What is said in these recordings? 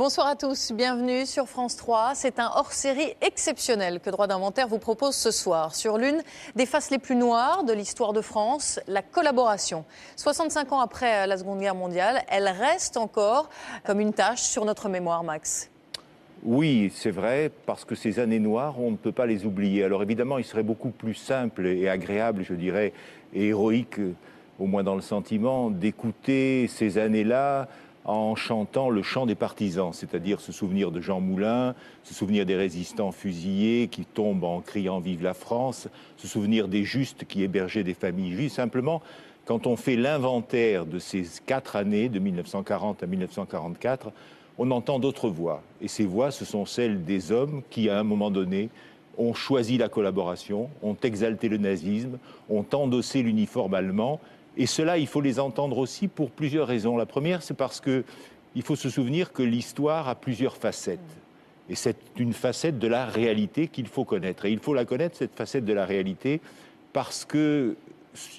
Bonsoir à tous, bienvenue sur France 3. C'est un hors-série exceptionnel que Droit d'inventaire vous propose ce soir sur l'une des faces les plus noires de l'histoire de France, la collaboration. 65 ans après la Seconde Guerre mondiale, elle reste encore comme une tache sur notre mémoire, Max. Oui, c'est vrai, parce que ces années noires, on ne peut pas les oublier. Alors évidemment, il serait beaucoup plus simple et agréable, je dirais, et héroïque, au moins dans le sentiment, d'écouter ces années-là en chantant le chant des partisans, c'est-à-dire se souvenir de Jean Moulin, se souvenir des résistants fusillés qui tombent en criant « Vive la France », se souvenir des justes qui hébergeaient des familles juives. Simplement, quand on fait l'inventaire de ces 4 années, de 1940 à 1944, on entend d'autres voix. Et ces voix, ce sont celles des hommes qui, à un moment donné, ont choisi la collaboration, ont exalté le nazisme, ont endossé l'uniforme allemand. Et cela, il faut les entendre aussi pour plusieurs raisons. La première, c'est parce qu'il faut se souvenir que l'histoire a plusieurs facettes. Et c'est une facette de la réalité qu'il faut connaître. Et il faut la connaître, cette facette de la réalité, parce qu'il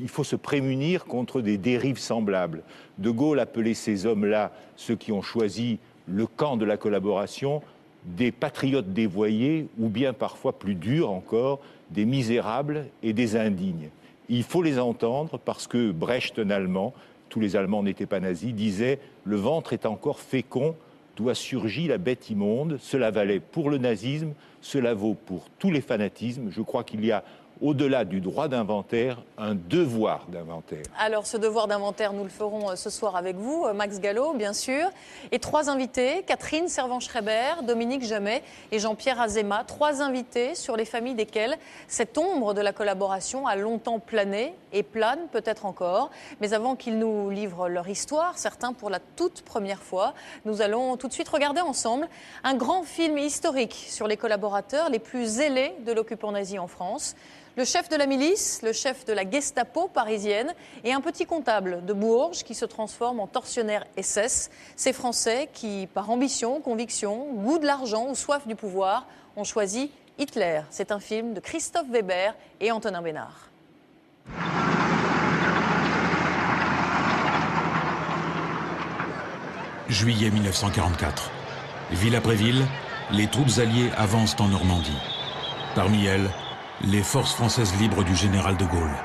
faut se prémunir contre des dérives semblables. De Gaulle appelait ces hommes-là, ceux qui ont choisi le camp de la collaboration, des patriotes dévoyés, ou bien parfois plus durs encore, des misérables et des indignes. Il faut les entendre parce que Brecht, un Allemand, tous les Allemands n'étaient pas nazis, disait « Le ventre est encore fécond, doit surgir la bête immonde ». Cela valait pour le nazisme, cela vaut pour tous les fanatismes. Je crois qu'il y a, au-delà du droit d'inventaire, un devoir d'inventaire. Alors, ce devoir d'inventaire, nous le ferons ce soir avec vous, Max Gallo, bien sûr. Et 3 invités, Catherine Servan-Schreiber, Dominique Jamais et Jean-Pierre Azéma. 3 invités sur les familles desquelles cette ombre de la collaboration a longtemps plané et plane peut-être encore. Mais avant qu'ils nous livrent leur histoire, certains pour la toute première fois, nous allons tout de suite regarder ensemble un grand film historique sur les collaborateurs les plus zélés de l'occupant nazi en France. Le chef de la milice, le chef de la Gestapo parisienne et un petit comptable de Bourges qui se transforme en tortionnaire SS. Ces Français qui, par ambition, conviction, goût de l'argent ou soif du pouvoir, ont choisi Hitler. C'est un film de Christophe Weber et Antonin Bénard. Juillet 1944. Ville après ville, les troupes alliées avancent en Normandie. Parmi elles, les forces françaises libres du général de Gaulle.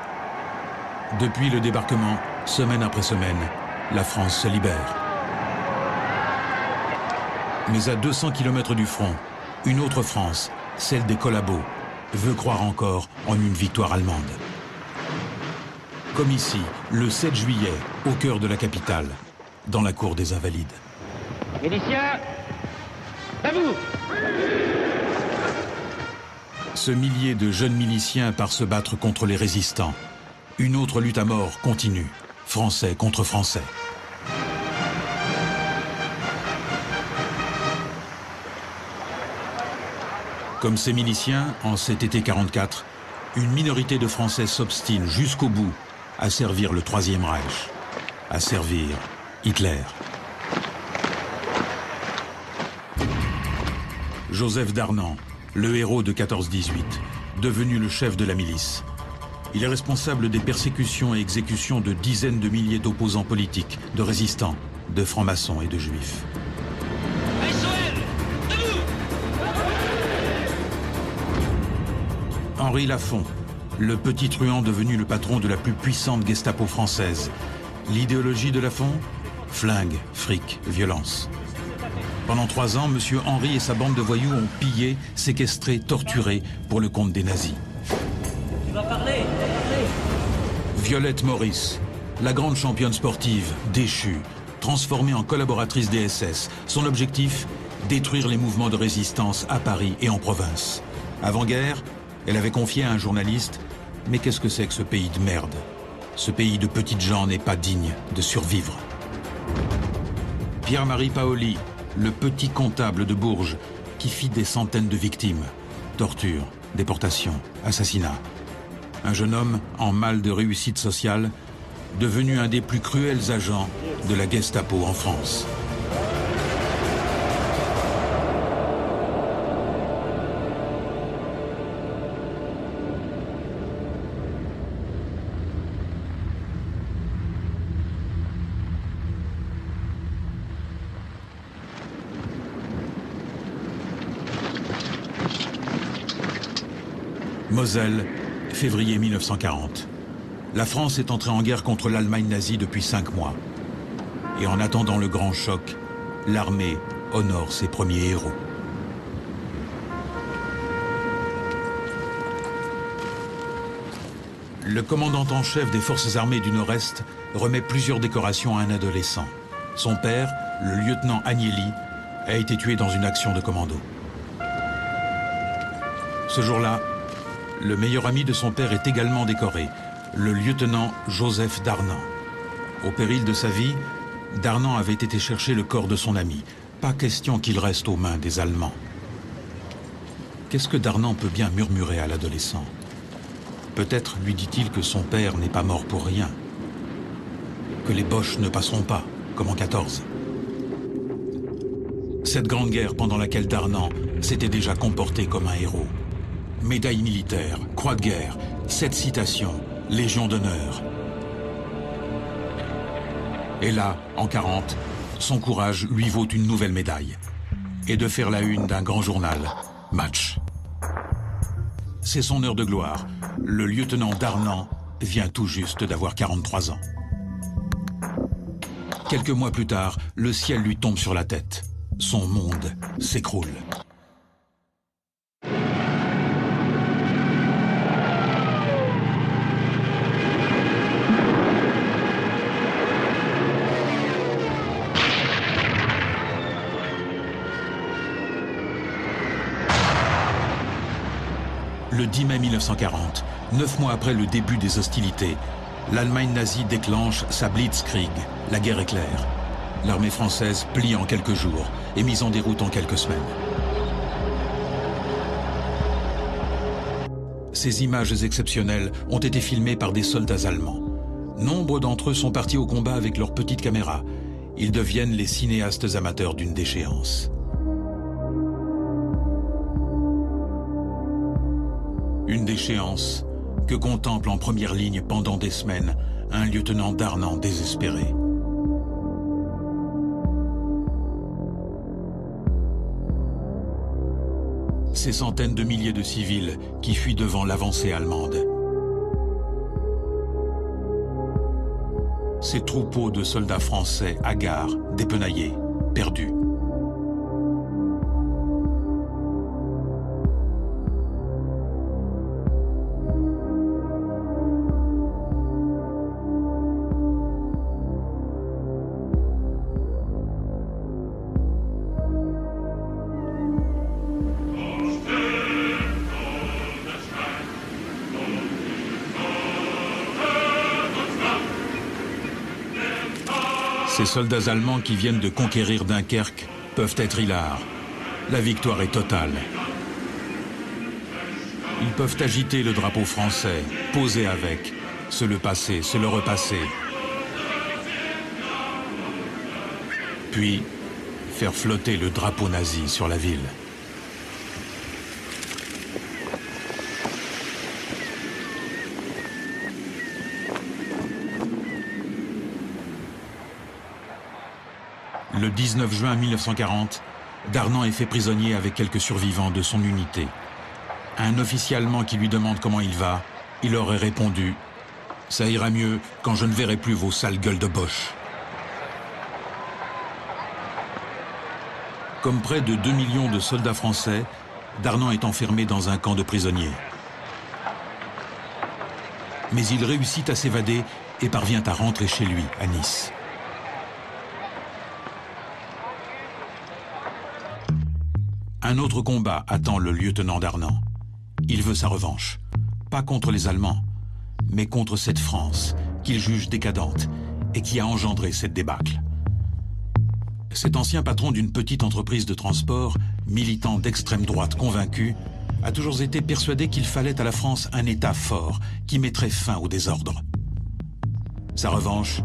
Depuis le débarquement, semaine après semaine, la France se libère. Mais à 200 km du front, une autre France, celle des collabos, veut croire encore en une victoire allemande. Comme ici, le 7 juillet, au cœur de la capitale, dans la cour des Invalides. Miliciens, à vous! Ce millier de jeunes miliciens part se battre contre les résistants. Une autre lutte à mort continue, Français contre Français. Comme ces miliciens, en cet été 44, une minorité de Français s'obstine jusqu'au bout à servir le Troisième Reich, à servir Hitler. Joseph Darnan, le héros de 14-18, devenu le chef de la milice. Il est responsable des persécutions et exécutions de dizaines de milliers d'opposants politiques, de résistants, de francs-maçons et de juifs. Henri Lafont, le petit truand devenu le patron de la plus puissante Gestapo française. L'idéologie de Lafont ? Flingue, fric, violence. Pendant 3 ans, M. Henri et sa bande de voyous ont pillé, séquestré, torturé pour le compte des nazis. Tu vas parler. Violette Maurice, la grande championne sportive, déchue, transformée en collaboratrice des SS. Son objectif, détruire les mouvements de résistance à Paris et en province. Avant-guerre, elle avait confié à un journaliste « Mais qu'est-ce que c'est que ce pays de merde ? Ce pays de petites gens n'est pas digne de survivre. » Pierre-Marie Paoli, le petit comptable de Bourges, qui fit des centaines de victimes. Torture, déportation, assassinat. Un jeune homme en mal de réussite sociale, devenu un des plus cruels agents de la Gestapo en France. Moselle, février 1940. La France est entrée en guerre contre l'Allemagne nazie depuis 5 mois. Et en attendant le grand choc, l'armée honore ses premiers héros. Le commandant en chef des forces armées du Nord-Est remet plusieurs décorations à un adolescent. Son père, le lieutenant Agnelli, a été tué dans une action de commando. Ce jour-là, le meilleur ami de son père est également décoré, le lieutenant Joseph Darnand. Au péril de sa vie, Darnand avait été chercher le corps de son ami. Pas question qu'il reste aux mains des Allemands. Qu'est-ce que Darnand peut bien murmurer à l'adolescent? Peut-être lui dit-il que son père n'est pas mort pour rien, que les Boches ne passeront pas, comme en 14. Cette grande guerre pendant laquelle Darnand s'était déjà comporté comme un héros. Médaille militaire, croix de guerre, 7 citations, Légion d'honneur. Et là, en 40, son courage lui vaut une nouvelle médaille. Et de faire la une d'un grand journal, Match. C'est son heure de gloire. Le lieutenant Darnand vient tout juste d'avoir 43 ans. Quelques mois plus tard, le ciel lui tombe sur la tête. Son monde s'écroule. Le 10 mai 1940, 9 mois après le début des hostilités, l'Allemagne nazie déclenche sa Blitzkrieg, la guerre éclair. L'armée française plie en quelques jours et mise en déroute en quelques semaines. Ces images exceptionnelles ont été filmées par des soldats allemands. Nombre d'entre eux sont partis au combat avec leurs petites caméras. Ils deviennent les cinéastes amateurs d'une déchéance. Une déchéance que contemple en première ligne pendant des semaines un lieutenant Darnand désespéré. Ces centaines de milliers de civils qui fuient devant l'avancée allemande. Ces troupeaux de soldats français hagards, dépenaillés, perdus. Ces soldats allemands qui viennent de conquérir Dunkerque peuvent être hilares. La victoire est totale. Ils peuvent agiter le drapeau français, poser avec, se le passer, se le repasser. Puis, faire flotter le drapeau nazi sur la ville. Le 19 juin 1940, Darnand est fait prisonnier avec quelques survivants de son unité. Un officier allemand qui lui demande comment il va, il aurait répondu « Ça ira mieux quand je ne verrai plus vos sales gueules de Boche ». Comme près de 2 millions de soldats français, Darnand est enfermé dans un camp de prisonniers. Mais il réussit à s'évader et parvient à rentrer chez lui, à Nice. Un autre combat attend le lieutenant Darnand. Il veut sa revanche. Pas contre les Allemands, mais contre cette France qu'il juge décadente et qui a engendré cette débâcle. Cet ancien patron d'une petite entreprise de transport, militant d'extrême droite convaincu, a toujours été persuadé qu'il fallait à la France un État fort qui mettrait fin au désordre. Sa revanche,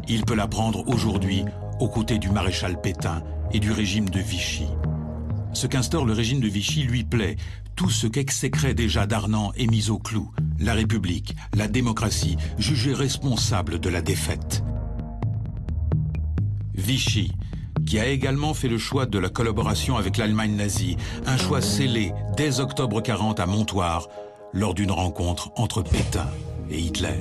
il peut la prendre aujourd'hui aux côtés du maréchal Pétain et du régime de Vichy. Ce qu'instaure le régime de Vichy lui plaît. Tout ce qu'exécrait déjà Darnand est mis au clou. La République, la démocratie, jugée responsable de la défaite. Vichy, qui a également fait le choix de la collaboration avec l'Allemagne nazie, un choix scellé dès octobre 40 à Montoire, lors d'une rencontre entre Pétain et Hitler.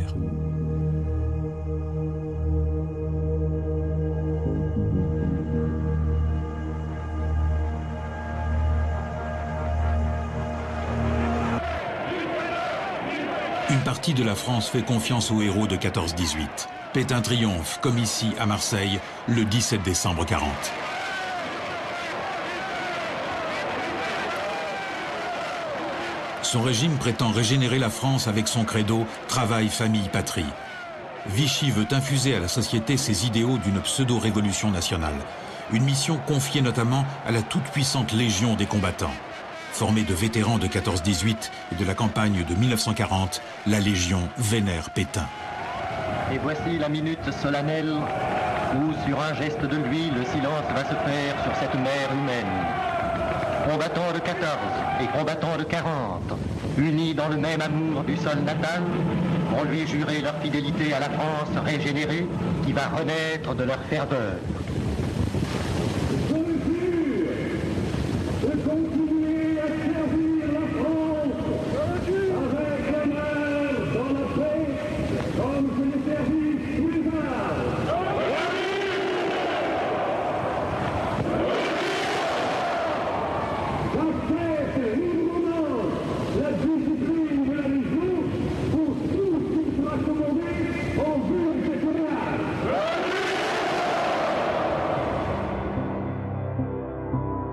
Une partie de la France fait confiance aux héros de 14-18. Pétain triomphe, comme ici à Marseille, le 17 décembre 40. Son régime prétend régénérer la France avec son credo « Travail, famille, patrie ». Vichy veut infuser à la société ses idéaux d'une pseudo-révolution nationale. Une mission confiée notamment à la toute-puissante Légion des combattants. Formée de vétérans de 14-18 et de la campagne de 1940, la Légion vénère Pétain. Et voici la minute solennelle où, sur un geste de lui, le silence va se faire sur cette mer humaine. Combattants de 14 et combattants de 40, unis dans le même amour du sol natal, vont lui jurer leur fidélité à la France régénérée qui va renaître de leur ferveur.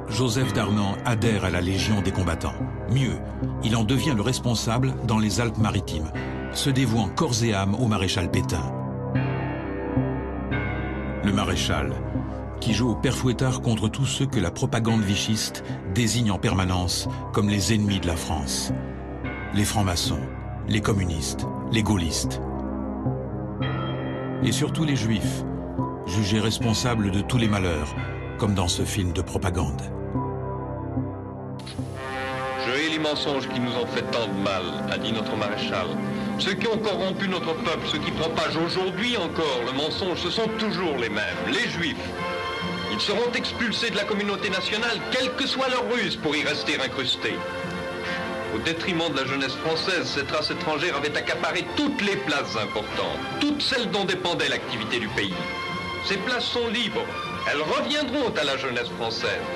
Joseph Darnan adhère à la Légion des combattants. Mieux, il en devient le responsable dans les Alpes-Maritimes, se dévouant corps et âme au maréchal Pétain. Le maréchal, qui joue au père Fouettard contre tous ceux que la propagande vichiste désigne en permanence comme les ennemis de la France. Les francs-maçons, les communistes, les gaullistes. Et surtout les juifs, jugés responsables de tous les malheurs, comme dans ce film de propagande. Je hais les mensonges qui nous ont fait tant de mal, a dit notre maréchal. Ceux qui ont corrompu notre peuple, ceux qui propagent aujourd'hui encore le mensonge, ce sont toujours les mêmes, les juifs. Ils seront expulsés de la communauté nationale, quelle que soit leur ruse, pour y rester incrustés. Au détriment de la jeunesse française, cette race étrangère avait accaparé toutes les places importantes, toutes celles dont dépendait l'activité du pays. Ces places sont libres, elles reviendront à la jeunesse française.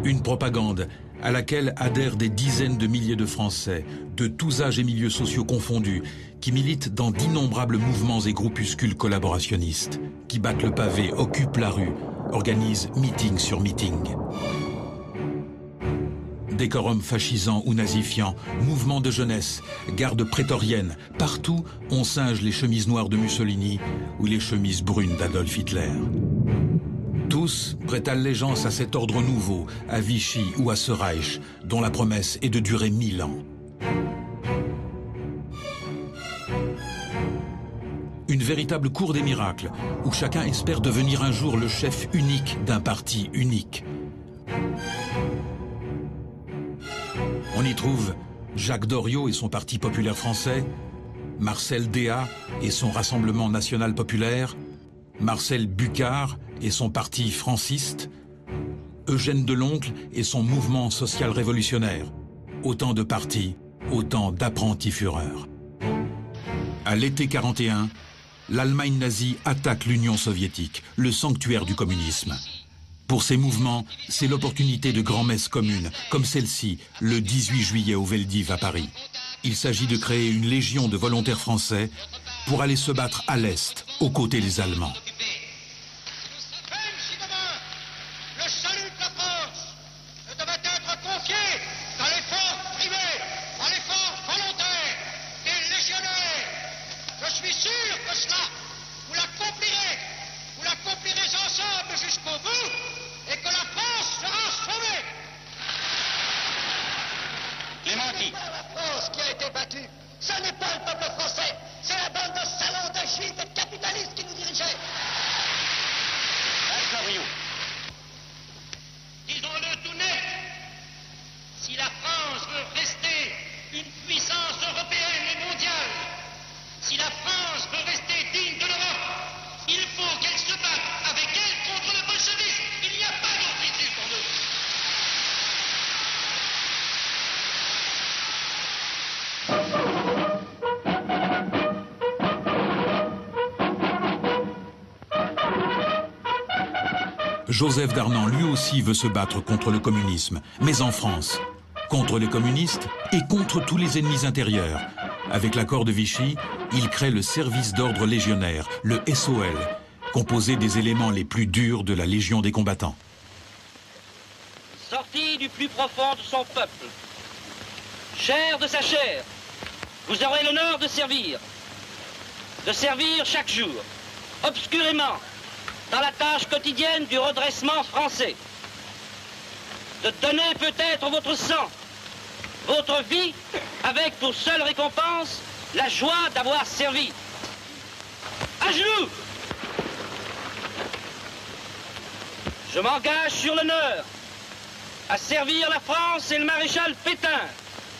Une propagande à laquelle adhèrent des dizaines de milliers de Français, de tous âges et milieux sociaux confondus, qui militent dans d'innombrables mouvements et groupuscules collaborationnistes, qui battent le pavé, occupent la rue, organisent meeting sur meeting. Décorum fascisant ou nazifiant, mouvements de jeunesse, gardes prétoriennes, partout on singe les chemises noires de Mussolini ou les chemises brunes d'Adolf Hitler. Tous prêtent allégeance à cet ordre nouveau, à Vichy ou à ce Reich, dont la promesse est de durer 1000 ans. Une véritable cour des miracles, où chacun espère devenir un jour le chef unique d'un parti unique. On y trouve Jacques Doriot et son Parti populaire français, Marcel Déat et son Rassemblement national populaire, Marcel Bucard et son parti franciste, Eugène Deloncle et son mouvement social révolutionnaire. Autant de partis, autant d'apprentis fureurs. À l'été 41, l'Allemagne nazie attaque l'Union soviétique, le sanctuaire du communisme. Pour ces mouvements, c'est l'opportunité de grands-messes communes, comme celle-ci, le 18 juillet au Veldiv à Paris. Il s'agit de créer une légion de volontaires français pour aller se battre à l'Est, aux côtés des Allemands. Si la France veut rester digne de Joseph Darnand lui aussi veut se battre contre le communisme, mais en France, contre les communistes et contre tous les ennemis intérieurs. Avec l'accord de Vichy, il crée le service d'ordre légionnaire, le SOL, composé des éléments les plus durs de la Légion des combattants. Sorti du plus profond de son peuple, chair de sa chair, vous aurez l'honneur de servir chaque jour, obscurément, dans la tâche quotidienne du redressement français, de donner peut-être votre sang, votre vie, avec pour seule récompense la joie d'avoir servi. À genoux! Je m'engage sur l'honneur à servir la France et le maréchal Pétain,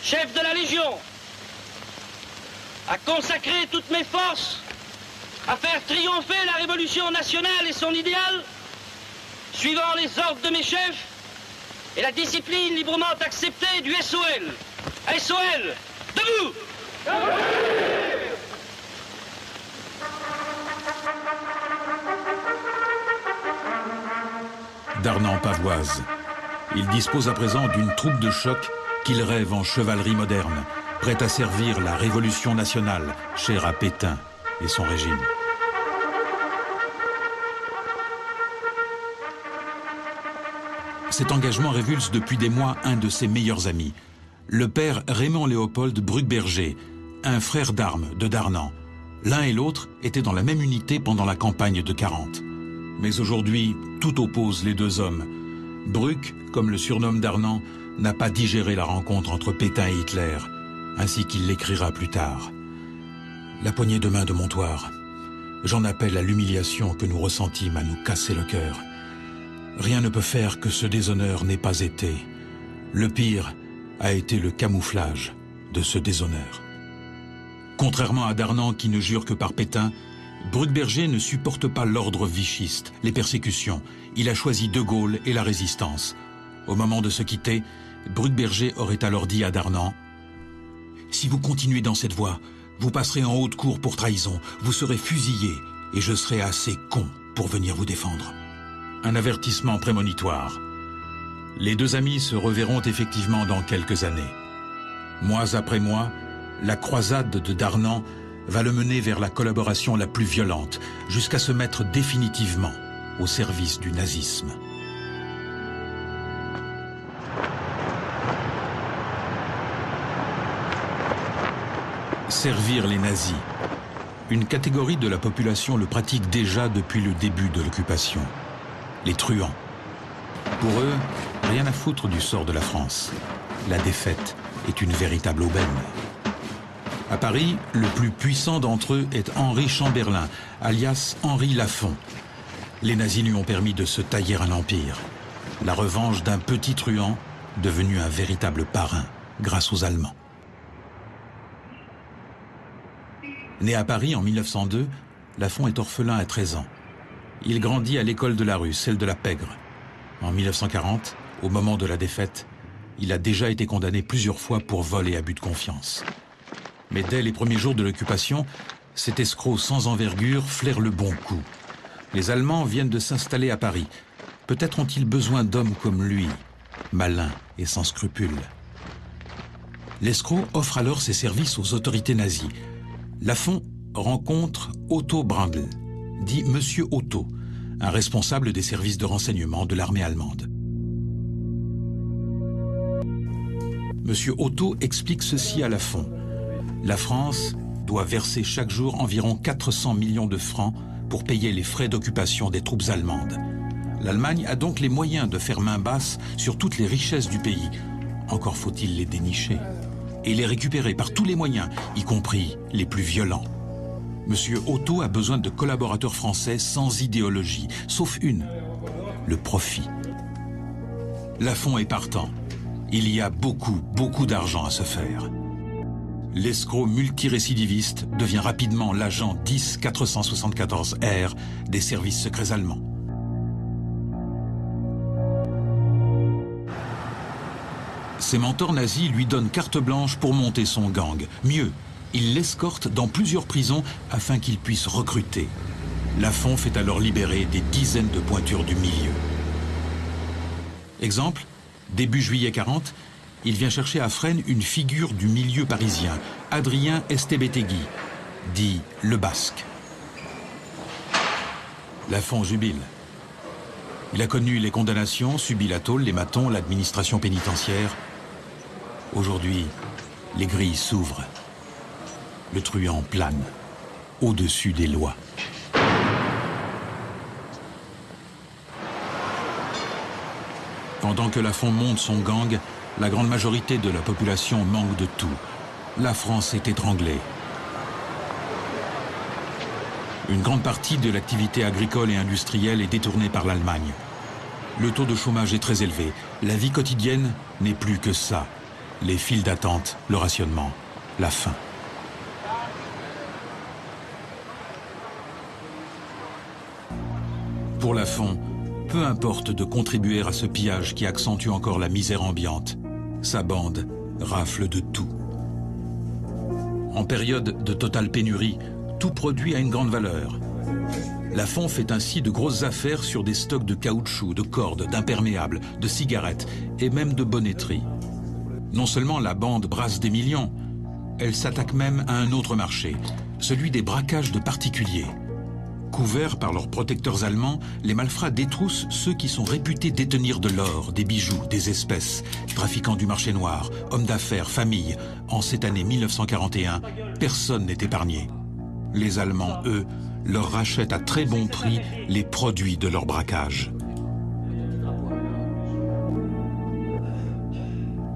chef de la Légion, à consacrer toutes mes forces, à faire triompher la Révolution nationale et son idéal, suivant les ordres de mes chefs et la discipline librement acceptée du SOL. SOL, debout! Darnand pavoise. Il dispose à présent d'une troupe de choc qu'il rêve en chevalerie moderne, prête à servir la Révolution nationale, chère à Pétain et son régime. Cet engagement révulse depuis des mois un de ses meilleurs amis, le père Raymond-Léopold Bruckberger, un frère d'armes de Darnand. L'un et l'autre étaient dans la même unité pendant la campagne de 40. Mais aujourd'hui, tout oppose les deux hommes. Bruck, comme le surnomme Darnand, n'a pas digéré la rencontre entre Pétain et Hitler, ainsi qu'il l'écrira plus tard. La poignée de main de Montoire. J'en appelle à l'humiliation que nous ressentîmes à nous casser le cœur. Rien ne peut faire que ce déshonneur n'ait pas été. Le pire a été le camouflage de ce déshonneur. Contrairement à Darnand qui ne jure que par Pétain, Bruckberger ne supporte pas l'ordre vichiste, les persécutions. Il a choisi De Gaulle et la résistance. Au moment de se quitter, Bruckberger aurait alors dit à Darnand « Si vous continuez dans cette voie, vous passerez en haute cour pour trahison, vous serez fusillé et je serai assez con pour venir vous défendre. » Un avertissement prémonitoire. Les deux amis se reverront effectivement dans quelques années. Mois après mois, la croisade de Darnand va le mener vers la collaboration la plus violente, jusqu'à se mettre définitivement au service du nazisme. Servir les nazis. Une catégorie de la population le pratique déjà depuis le début de l'occupation. Les truands. Pour eux, rien à foutre du sort de la France. La défaite est une véritable aubaine. À Paris, le plus puissant d'entre eux est Henri Chamberlain, alias Henri Lafont. Les nazis lui ont permis de se tailler un empire. La revanche d'un petit truand devenu un véritable parrain grâce aux Allemands. Né à Paris en 1902, Lafont est orphelin à 13 ans. Il grandit à l'école de la rue, celle de la Pègre. En 1940, au moment de la défaite, il a déjà été condamné plusieurs fois pour vol et abus de confiance. Mais dès les premiers jours de l'occupation, cet escroc sans envergure flaire le bon coup. Les Allemands viennent de s'installer à Paris. Peut-être ont-ils besoin d'hommes comme lui, malins et sans scrupules. L'escroc offre alors ses services aux autorités nazies. Lafont rencontre Otto Brandl, dit Monsieur Otto, un responsable des services de renseignement de l'armée allemande. Monsieur Otto explique ceci à Lafont. La France doit verser chaque jour environ 400 millions de francs pour payer les frais d'occupation des troupes allemandes. L'Allemagne a donc les moyens de faire main basse sur toutes les richesses du pays. Encore faut-il les dénicher et les récupérer par tous les moyens, y compris les plus violents. Monsieur Otto a besoin de collaborateurs français sans idéologie, sauf une, le profit. Lafont est partant. Il y a beaucoup d'argent à se faire. L'escroc multirécidiviste devient rapidement l'agent 10-474R des services secrets allemands. Ses mentors nazis lui donnent carte blanche pour monter son gang. Mieux, ils l'escortent dans plusieurs prisons afin qu'il puisse recruter. Lafont fait alors libérer des dizaines de pointures du milieu. Exemple, début juillet 40, il vient chercher à Fresnes une figure du milieu parisien, Adrien Estebetegui, dit le Basque. Lafont jubile. Il a connu les condamnations, subi la tôle, les matons, l'administration pénitentiaire. Aujourd'hui, les grilles s'ouvrent. Le truand plane au-dessus des lois. Pendant que Lafont monte son gang, la grande majorité de la population manque de tout. La France est étranglée. Une grande partie de l'activité agricole et industrielle est détournée par l'Allemagne. Le taux de chômage est très élevé. La vie quotidienne n'est plus que ça. Les files d'attente, le rationnement, la faim. Pour Lafont, peu importe de contribuer à ce pillage qui accentue encore la misère ambiante. Sa bande rafle de tout. En période de totale pénurie, tout produit a une grande valeur. Lafont fait ainsi de grosses affaires sur des stocks de caoutchouc, de cordes, d'imperméables, de cigarettes et même de bonneterie. Non seulement la bande brasse des millions, elle s'attaque même à un autre marché, celui des braquages de particuliers. Couverts par leurs protecteurs allemands, les malfrats détroussent ceux qui sont réputés détenir de l'or, des bijoux, des espèces, trafiquants du marché noir, hommes d'affaires, familles. En cette année 1941, personne n'est épargné. Les Allemands, eux, leur rachètent à très bon prix les produits de leur braquage.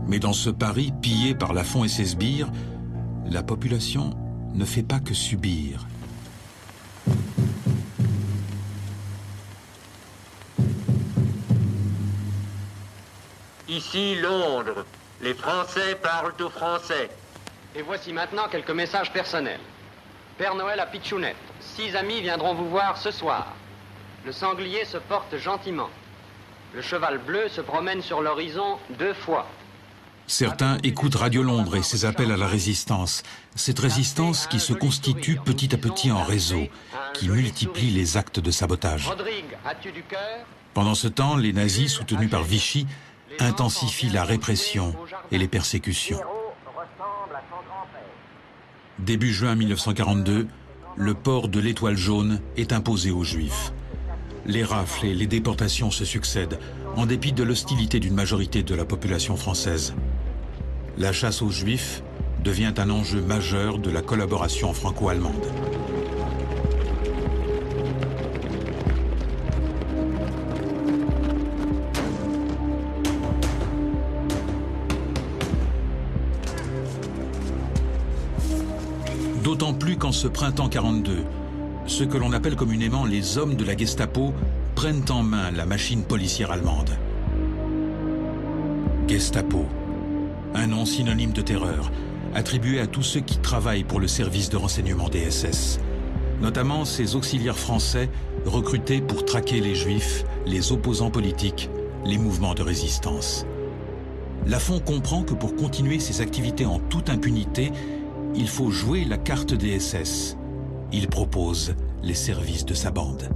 Mais dans ce Paris pillé par Lafont et ses sbires, la population ne fait pas que subir. Ici Londres. Les Français parlent aux Français. Et voici maintenant quelques messages personnels. Père Noël à Pitchounette. 6 amis viendront vous voir ce soir. Le sanglier se porte gentiment. Le cheval bleu se promène sur l'horizon 2 fois. Certains écoutent Radio Londres et ses appels à la résistance. Cette résistance qui se constitue petit à petit en réseau, qui multiplie les actes de sabotage. Rodrigue, as-tu du cœur? Pendant ce temps, les nazis, soutenus par Vichy, intensifient la répression et les persécutions. Début juin 1942, le port de l'étoile jaune est imposé aux Juifs. Les rafles et les déportations se succèdent, en dépit de l'hostilité d'une majorité de la population française. La chasse aux Juifs devient un enjeu majeur de la collaboration franco-allemande. D'autant plus qu'en ce printemps 42, ceux que l'on appelle communément les hommes de la Gestapo prennent en main la machine policière allemande. Gestapo, un nom synonyme de terreur, attribué à tous ceux qui travaillent pour le service de renseignement des SS, notamment ces auxiliaires français recrutés pour traquer les Juifs, les opposants politiques, les mouvements de résistance. Lafont comprend que pour continuer ses activités en toute impunité, il faut jouer la carte des SS. Il propose les services de sa bande.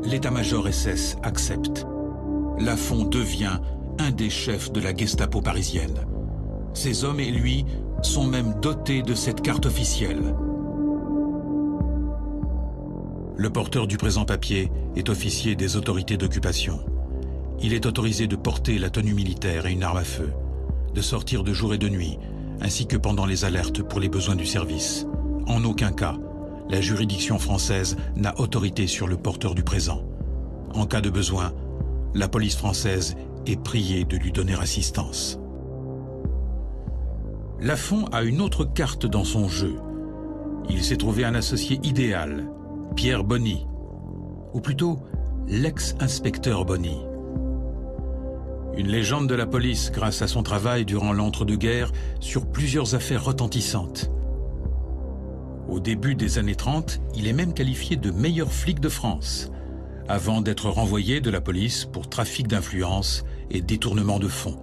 L'état-major SS accepte. Lafont devient un des chefs de la Gestapo parisienne. Ses hommes et lui sont même dotés de cette carte officielle. Le porteur du présent papier est officier des autorités d'occupation. Il est autorisé de porter la tenue militaire et une arme à feu, de sortir de jour et de nuit, ainsi que pendant les alertes pour les besoins du service. En aucun cas, la juridiction française n'a autorité sur le porteur du présent. En cas de besoin, la police française est priée de lui donner assistance. Lafont a une autre carte dans son jeu. Il s'est trouvé un associé idéal, Pierre Bonny, ou plutôt l'ex-inspecteur Bonny. Une légende de la police grâce à son travail durant l'entre-deux-guerres sur plusieurs affaires retentissantes. Au début des années 30, il est même qualifié de meilleur flic de France, avant d'être renvoyé de la police pour trafic d'influence et détournement de fonds.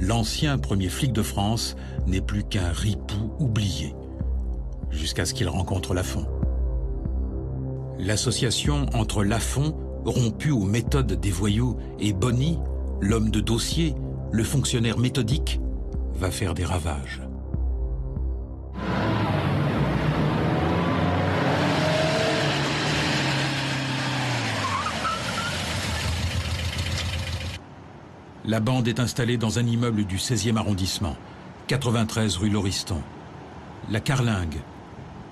L'ancien premier flic de France n'est plus qu'un ripou oublié, jusqu'à ce qu'il rencontre Lafont. L'association entre Lafont rompu aux méthodes des voyous, et Bonny, l'homme de dossier, le fonctionnaire méthodique, va faire des ravages. La bande est installée dans un immeuble du 16e arrondissement, 93 rue Lauriston. La Carlingue,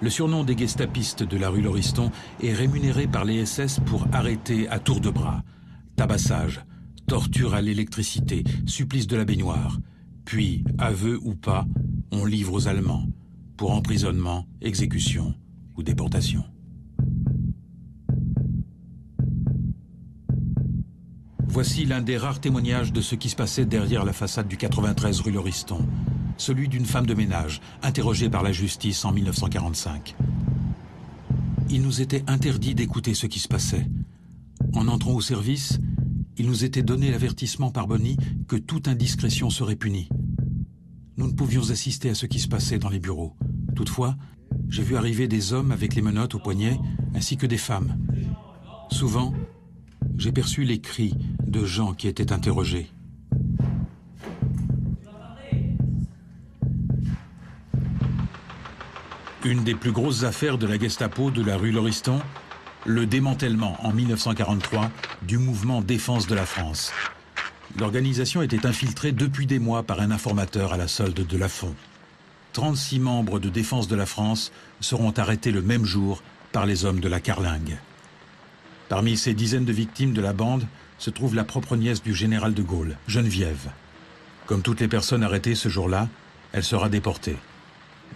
le surnom des gestapistes de la rue Lauriston, est rémunéré par les SS pour arrêter à tour de bras. Tabassage, torture à l'électricité, supplice de la baignoire. Puis, aveu ou pas, on livre aux Allemands, pour emprisonnement, exécution ou déportation. Voici l'un des rares témoignages de ce qui se passait derrière la façade du 93 rue Lauriston. Celui d'une femme de ménage, interrogée par la justice en 1945. Il nous était interdit d'écouter ce qui se passait. En entrant au service, il nous était donné l'avertissement par Bonny que toute indiscrétion serait punie. Nous ne pouvions assister à ce qui se passait dans les bureaux. Toutefois, j'ai vu arriver des hommes avec les menottes au poignet, ainsi que des femmes. Souvent, j'ai perçu les cris de gens qui étaient interrogés. Une des plus grosses affaires de la Gestapo de la rue Lauriston, le démantèlement en 1943 du mouvement Défense de la France. L'organisation était infiltrée depuis des mois par un informateur à la solde de Lafont. 36 membres de Défense de la France seront arrêtés le même jour par les hommes de la Carlingue. Parmi ces dizaines de victimes de la bande se trouve la propre nièce du général de Gaulle, Geneviève. Comme toutes les personnes arrêtées ce jour-là, elle sera déportée.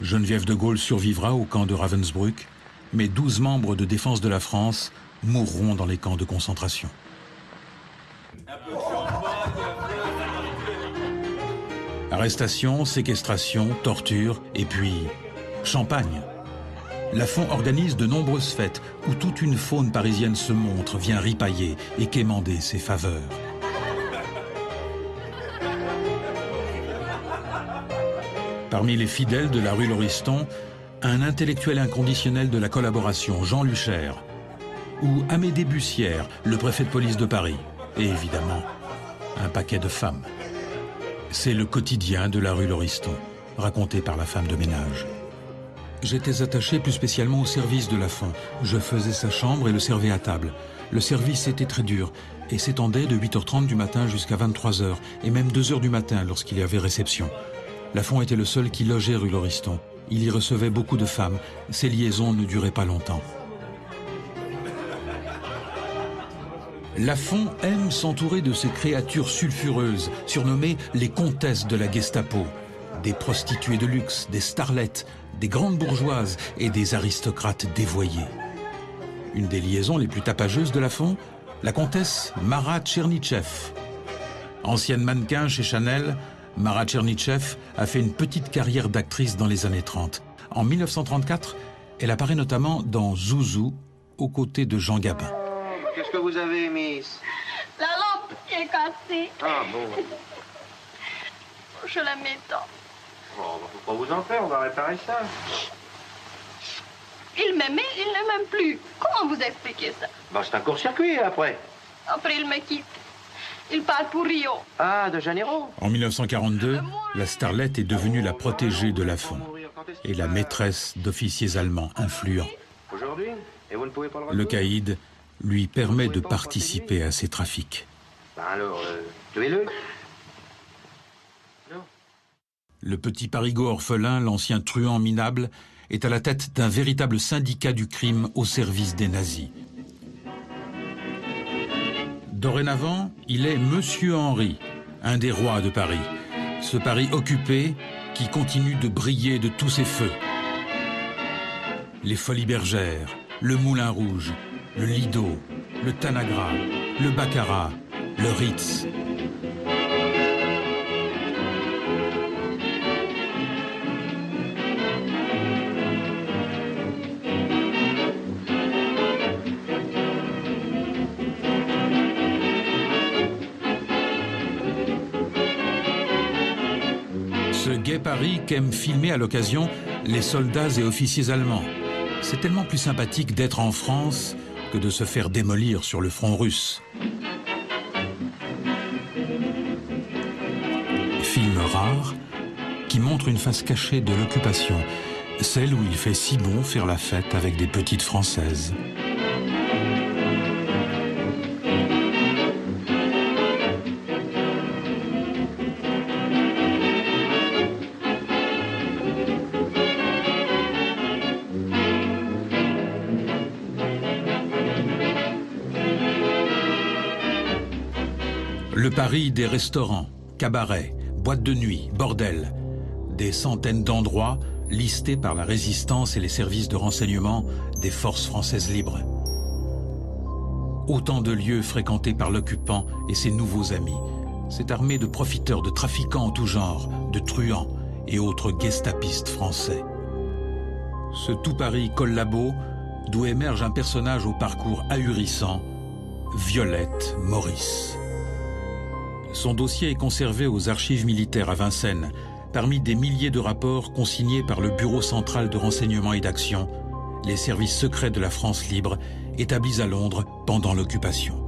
Geneviève de Gaulle survivra au camp de Ravensbrück, mais 12 membres de Défense de la France mourront dans les camps de concentration. Arrestation, séquestration, torture et puis champagne. Lafont organise de nombreuses fêtes où toute une faune parisienne se montre, vient ripailler et quémander ses faveurs. Parmi les fidèles de la rue Lauriston, un intellectuel inconditionnel de la collaboration, Jean Lucher, ou Amédée Bussière, le préfet de police de Paris, et évidemment, un paquet de femmes. C'est le quotidien de la rue Lauriston, raconté par la femme de ménage. J'étais attaché plus spécialement au service de Lafont. Je faisais sa chambre et le servais à table. Le service était très dur et s'étendait de 8h30 du matin jusqu'à 23h et même 2h du matin lorsqu'il y avait réception. Lafont était le seul qui logeait rue Lauriston. Il y recevait beaucoup de femmes. Ses liaisons ne duraient pas longtemps. Lafont aime s'entourer de ces créatures sulfureuses, surnommées les comtesses de la Gestapo. Des prostituées de luxe, des starlettes, des grandes bourgeoises et des aristocrates dévoyés. Une des liaisons les plus tapageuses de Lafont, la comtesse Mara Tchernitchev. Ancienne mannequin chez Chanel, Mara Tchernitchev a fait une petite carrière d'actrice dans les années 30. En 1934, elle apparaît notamment dans Zouzou, aux côtés de Jean Gabin. Qu'est-ce que vous avez, Miss? La lampe qui est cassée. Ah bon? Je la m'étends. Oh, faut pas vous en faire, on va réparer ça. Il m'aimait, il ne m'aime plus. Comment vous expliquez ça? Bah, c'est un court-circuit, après. Après, il me quitte. Il part pour Rio. Ah, de Janeiro. En 1942, la starlette est devenue la protégée de Lafont et la maîtresse d'officiers allemands influents. Aujourd'hui? Et vous ne pouvez pas le Le retrouver? caïd lui permet de participer à ces trafics. Bah alors, tuez-le. Le petit Parigot orphelin, l'ancien truand minable, est à la tête d'un véritable syndicat du crime au service des nazis. Dorénavant, il est Monsieur Henri, un des rois de Paris. Ce Paris occupé qui continue de briller de tous ses feux. Les Folies Bergères, le Moulin Rouge, le Lido, le Tanagra, le Baccarat, le Ritz. Ce gai Paris qu'aiment filmer à l'occasion les soldats et officiers allemands. C'est tellement plus sympathique d'être en France que de se faire démolir sur le front russe. Film rare qui montre une face cachée de l'occupation, celle où il fait si bon faire la fête avec des petites Françaises. Le Paris des restaurants, cabarets, boîtes de nuit, bordels, des centaines d'endroits listés par la résistance et les services de renseignement des forces françaises libres. Autant de lieux fréquentés par l'occupant et ses nouveaux amis, cette armée de profiteurs, de trafiquants en tout genre, de truands et autres gestapistes français. Ce tout Paris collabo d'où émerge un personnage au parcours ahurissant, Violette Maurice. Son dossier est conservé aux archives militaires à Vincennes, parmi des milliers de rapports consignés par le Bureau central de renseignement et d'action, les services secrets de la France libre, établis à Londres pendant l'occupation.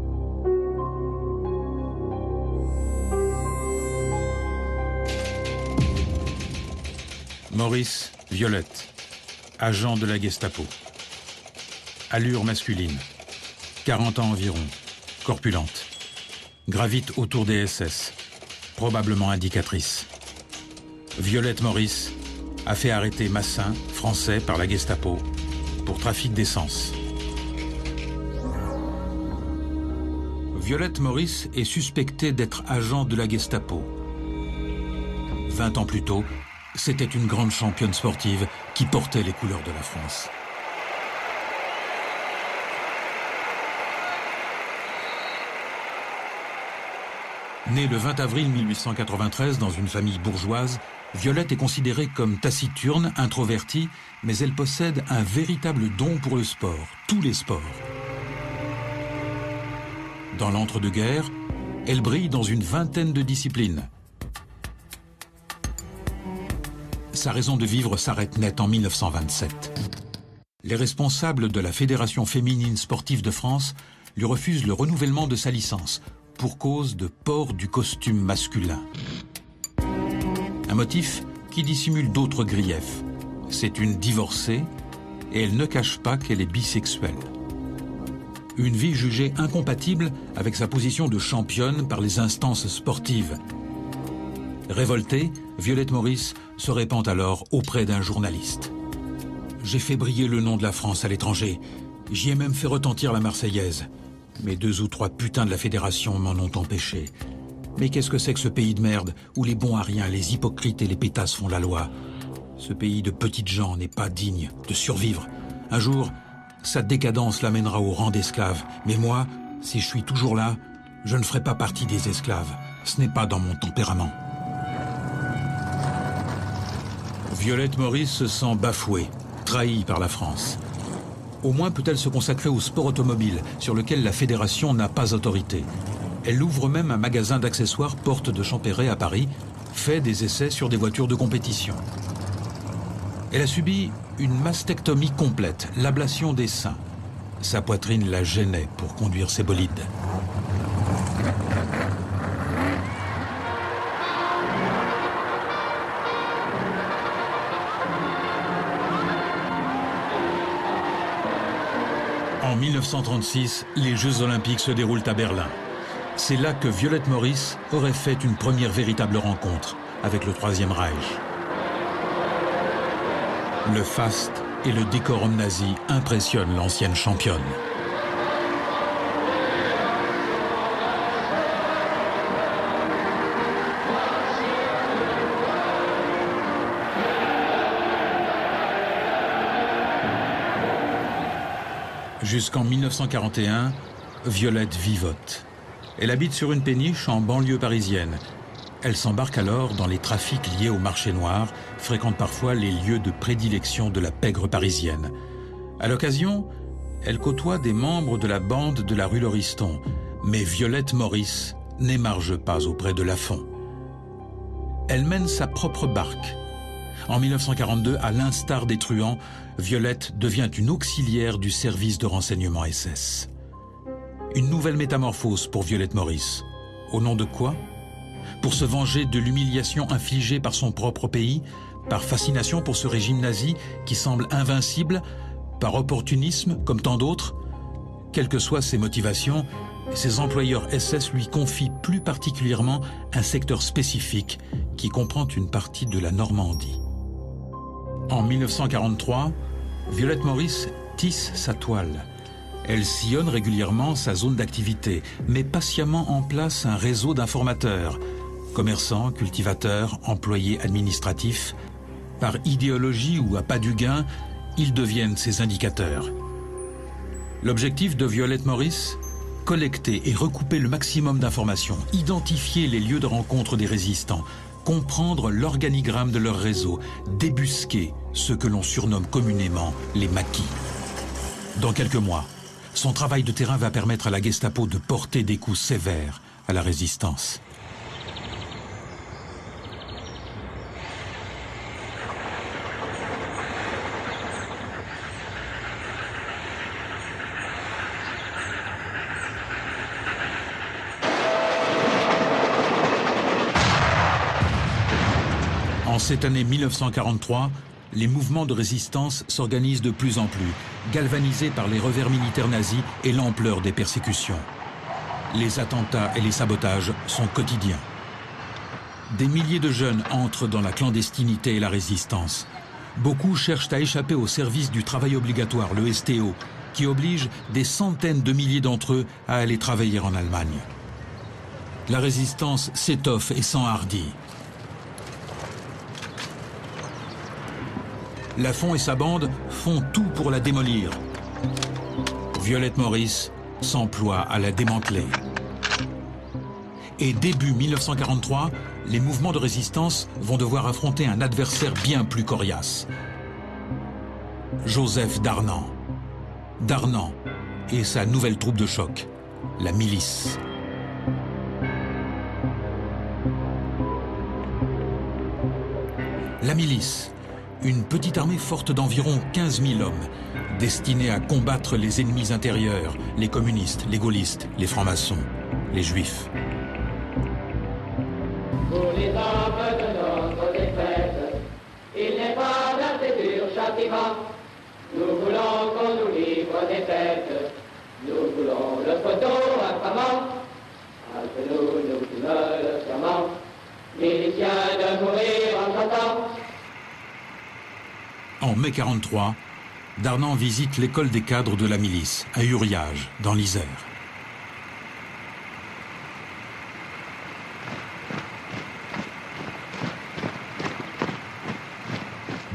Maurice Violette, agent de la Gestapo. Allure masculine, 40 ans environ, corpulente. Gravite autour des SS, probablement indicatrice. Violette Maurice a fait arrêter Massin, français, par la Gestapo, pour trafic d'essence. Violette Maurice est suspectée d'être agent de la Gestapo. 20 ans plus tôt, c'était une grande championne sportive qui portait les couleurs de la France. Née le 20 avril 1893 dans une famille bourgeoise, Violette est considérée comme taciturne, introvertie, mais elle possède un véritable don pour le sport, tous les sports. Dans l'entre-deux-guerres, elle brille dans une vingtaine de disciplines. Sa raison de vivre s'arrête net en 1927. Les responsables de la Fédération féminine sportive de France lui refusent le renouvellement de sa licence, pour cause de port du costume masculin. Un motif qui dissimule d'autres griefs. C'est une divorcée et elle ne cache pas qu'elle est bisexuelle. Une vie jugée incompatible avec sa position de championne par les instances sportives. Révoltée, Violette Maurice se répand alors auprès d'un journaliste. « J'ai fait briller le nom de la France à l'étranger. J'y ai même fait retentir la Marseillaise. Mais 2 ou 3 putains de la Fédération m'en ont empêché. Mais qu'est-ce que c'est que ce pays de merde où les bons à rien, les hypocrites et les pétasses font la loi? Ce pays de petites gens n'est pas digne de survivre. Un jour, sa décadence l'amènera au rang d'esclave. Mais moi, si je suis toujours là, je ne ferai pas partie des esclaves. Ce n'est pas dans mon tempérament. » Violette Maurice se sent bafouée, trahie par la France. Au moins peut-elle se consacrer au sport automobile, sur lequel la Fédération n'a pas autorité. Elle ouvre même un magasin d'accessoires porte de Champéret à Paris, fait des essais sur des voitures de compétition. Elle a subi une mastectomie complète, l'ablation des seins. Sa poitrine la gênait pour conduire ses bolides. En 1936, les Jeux Olympiques se déroulent à Berlin. C'est là que Violette Maurice aurait fait une première véritable rencontre avec le Troisième Reich. Le faste et le décorum nazi impressionnent l'ancienne championne. Jusqu'en 1941, Violette vivote. Elle habite sur une péniche en banlieue parisienne. Elle s'embarque alors dans les trafics liés au marché noir, fréquente parfois les lieux de prédilection de la pègre parisienne. À l'occasion, elle côtoie des membres de la bande de la rue Lauriston, mais Violette Maurice n'émarge pas auprès de Lafont. Elle mène sa propre barque. En 1942, à l'instar des truands, Violette devient une auxiliaire du service de renseignement SS. Une nouvelle métamorphose pour Violette Maurice. Au nom de quoi? Pour se venger de l'humiliation infligée par son propre pays, par fascination pour ce régime nazi qui semble invincible, par opportunisme comme tant d'autres? Quelles que soient ses motivations, ses employeurs SS lui confient plus particulièrement un secteur spécifique qui comprend une partie de la Normandie. En 1943, Violette Maurice tisse sa toile. Elle sillonne régulièrement sa zone d'activité, met patiemment en place un réseau d'informateurs, commerçants, cultivateurs, employés administratifs. Par idéologie ou à pas du gain, ils deviennent ses indicateurs. L'objectif de Violette Maurice? Collecter et recouper le maximum d'informations, identifier les lieux de rencontre des résistants, comprendre l'organigramme de leur réseau, débusquer ce que l'on surnomme communément les maquis. Dans quelques mois, son travail de terrain va permettre à la Gestapo de porter des coups sévères à la résistance. En cette année 1943, les mouvements de résistance s'organisent de plus en plus, galvanisés par les revers militaires nazis et l'ampleur des persécutions. Les attentats et les sabotages sont quotidiens. Des milliers de jeunes entrent dans la clandestinité et la résistance. Beaucoup cherchent à échapper au service du travail obligatoire, le STO, qui oblige des centaines de milliers d'entre eux à aller travailler en Allemagne. La résistance s'étoffe et s'enhardit. Lafont et sa bande font tout pour la démolir. Violette Maurice s'emploie à la démanteler. Et début 1943, les mouvements de résistance vont devoir affronter un adversaire bien plus coriace. Joseph Darnand. Darnand et sa nouvelle troupe de choc, la milice. La milice, une petite armée forte d'environ 15 000 hommes, destinée à combattre les ennemis intérieurs, les communistes, les gaullistes, les francs-maçons, les juifs. Pour les hommes de notre défaite, il n'est pas d'un dur châtiment. Nous voulons qu'on nous livre des fêtes. Nous voulons le photo infamant. Halte-nous, nous qui me le serment. Miliciens de mourir en chantant. En mai 1943, Darnand visite l'école des cadres de la milice, à Uriage, dans l'Isère.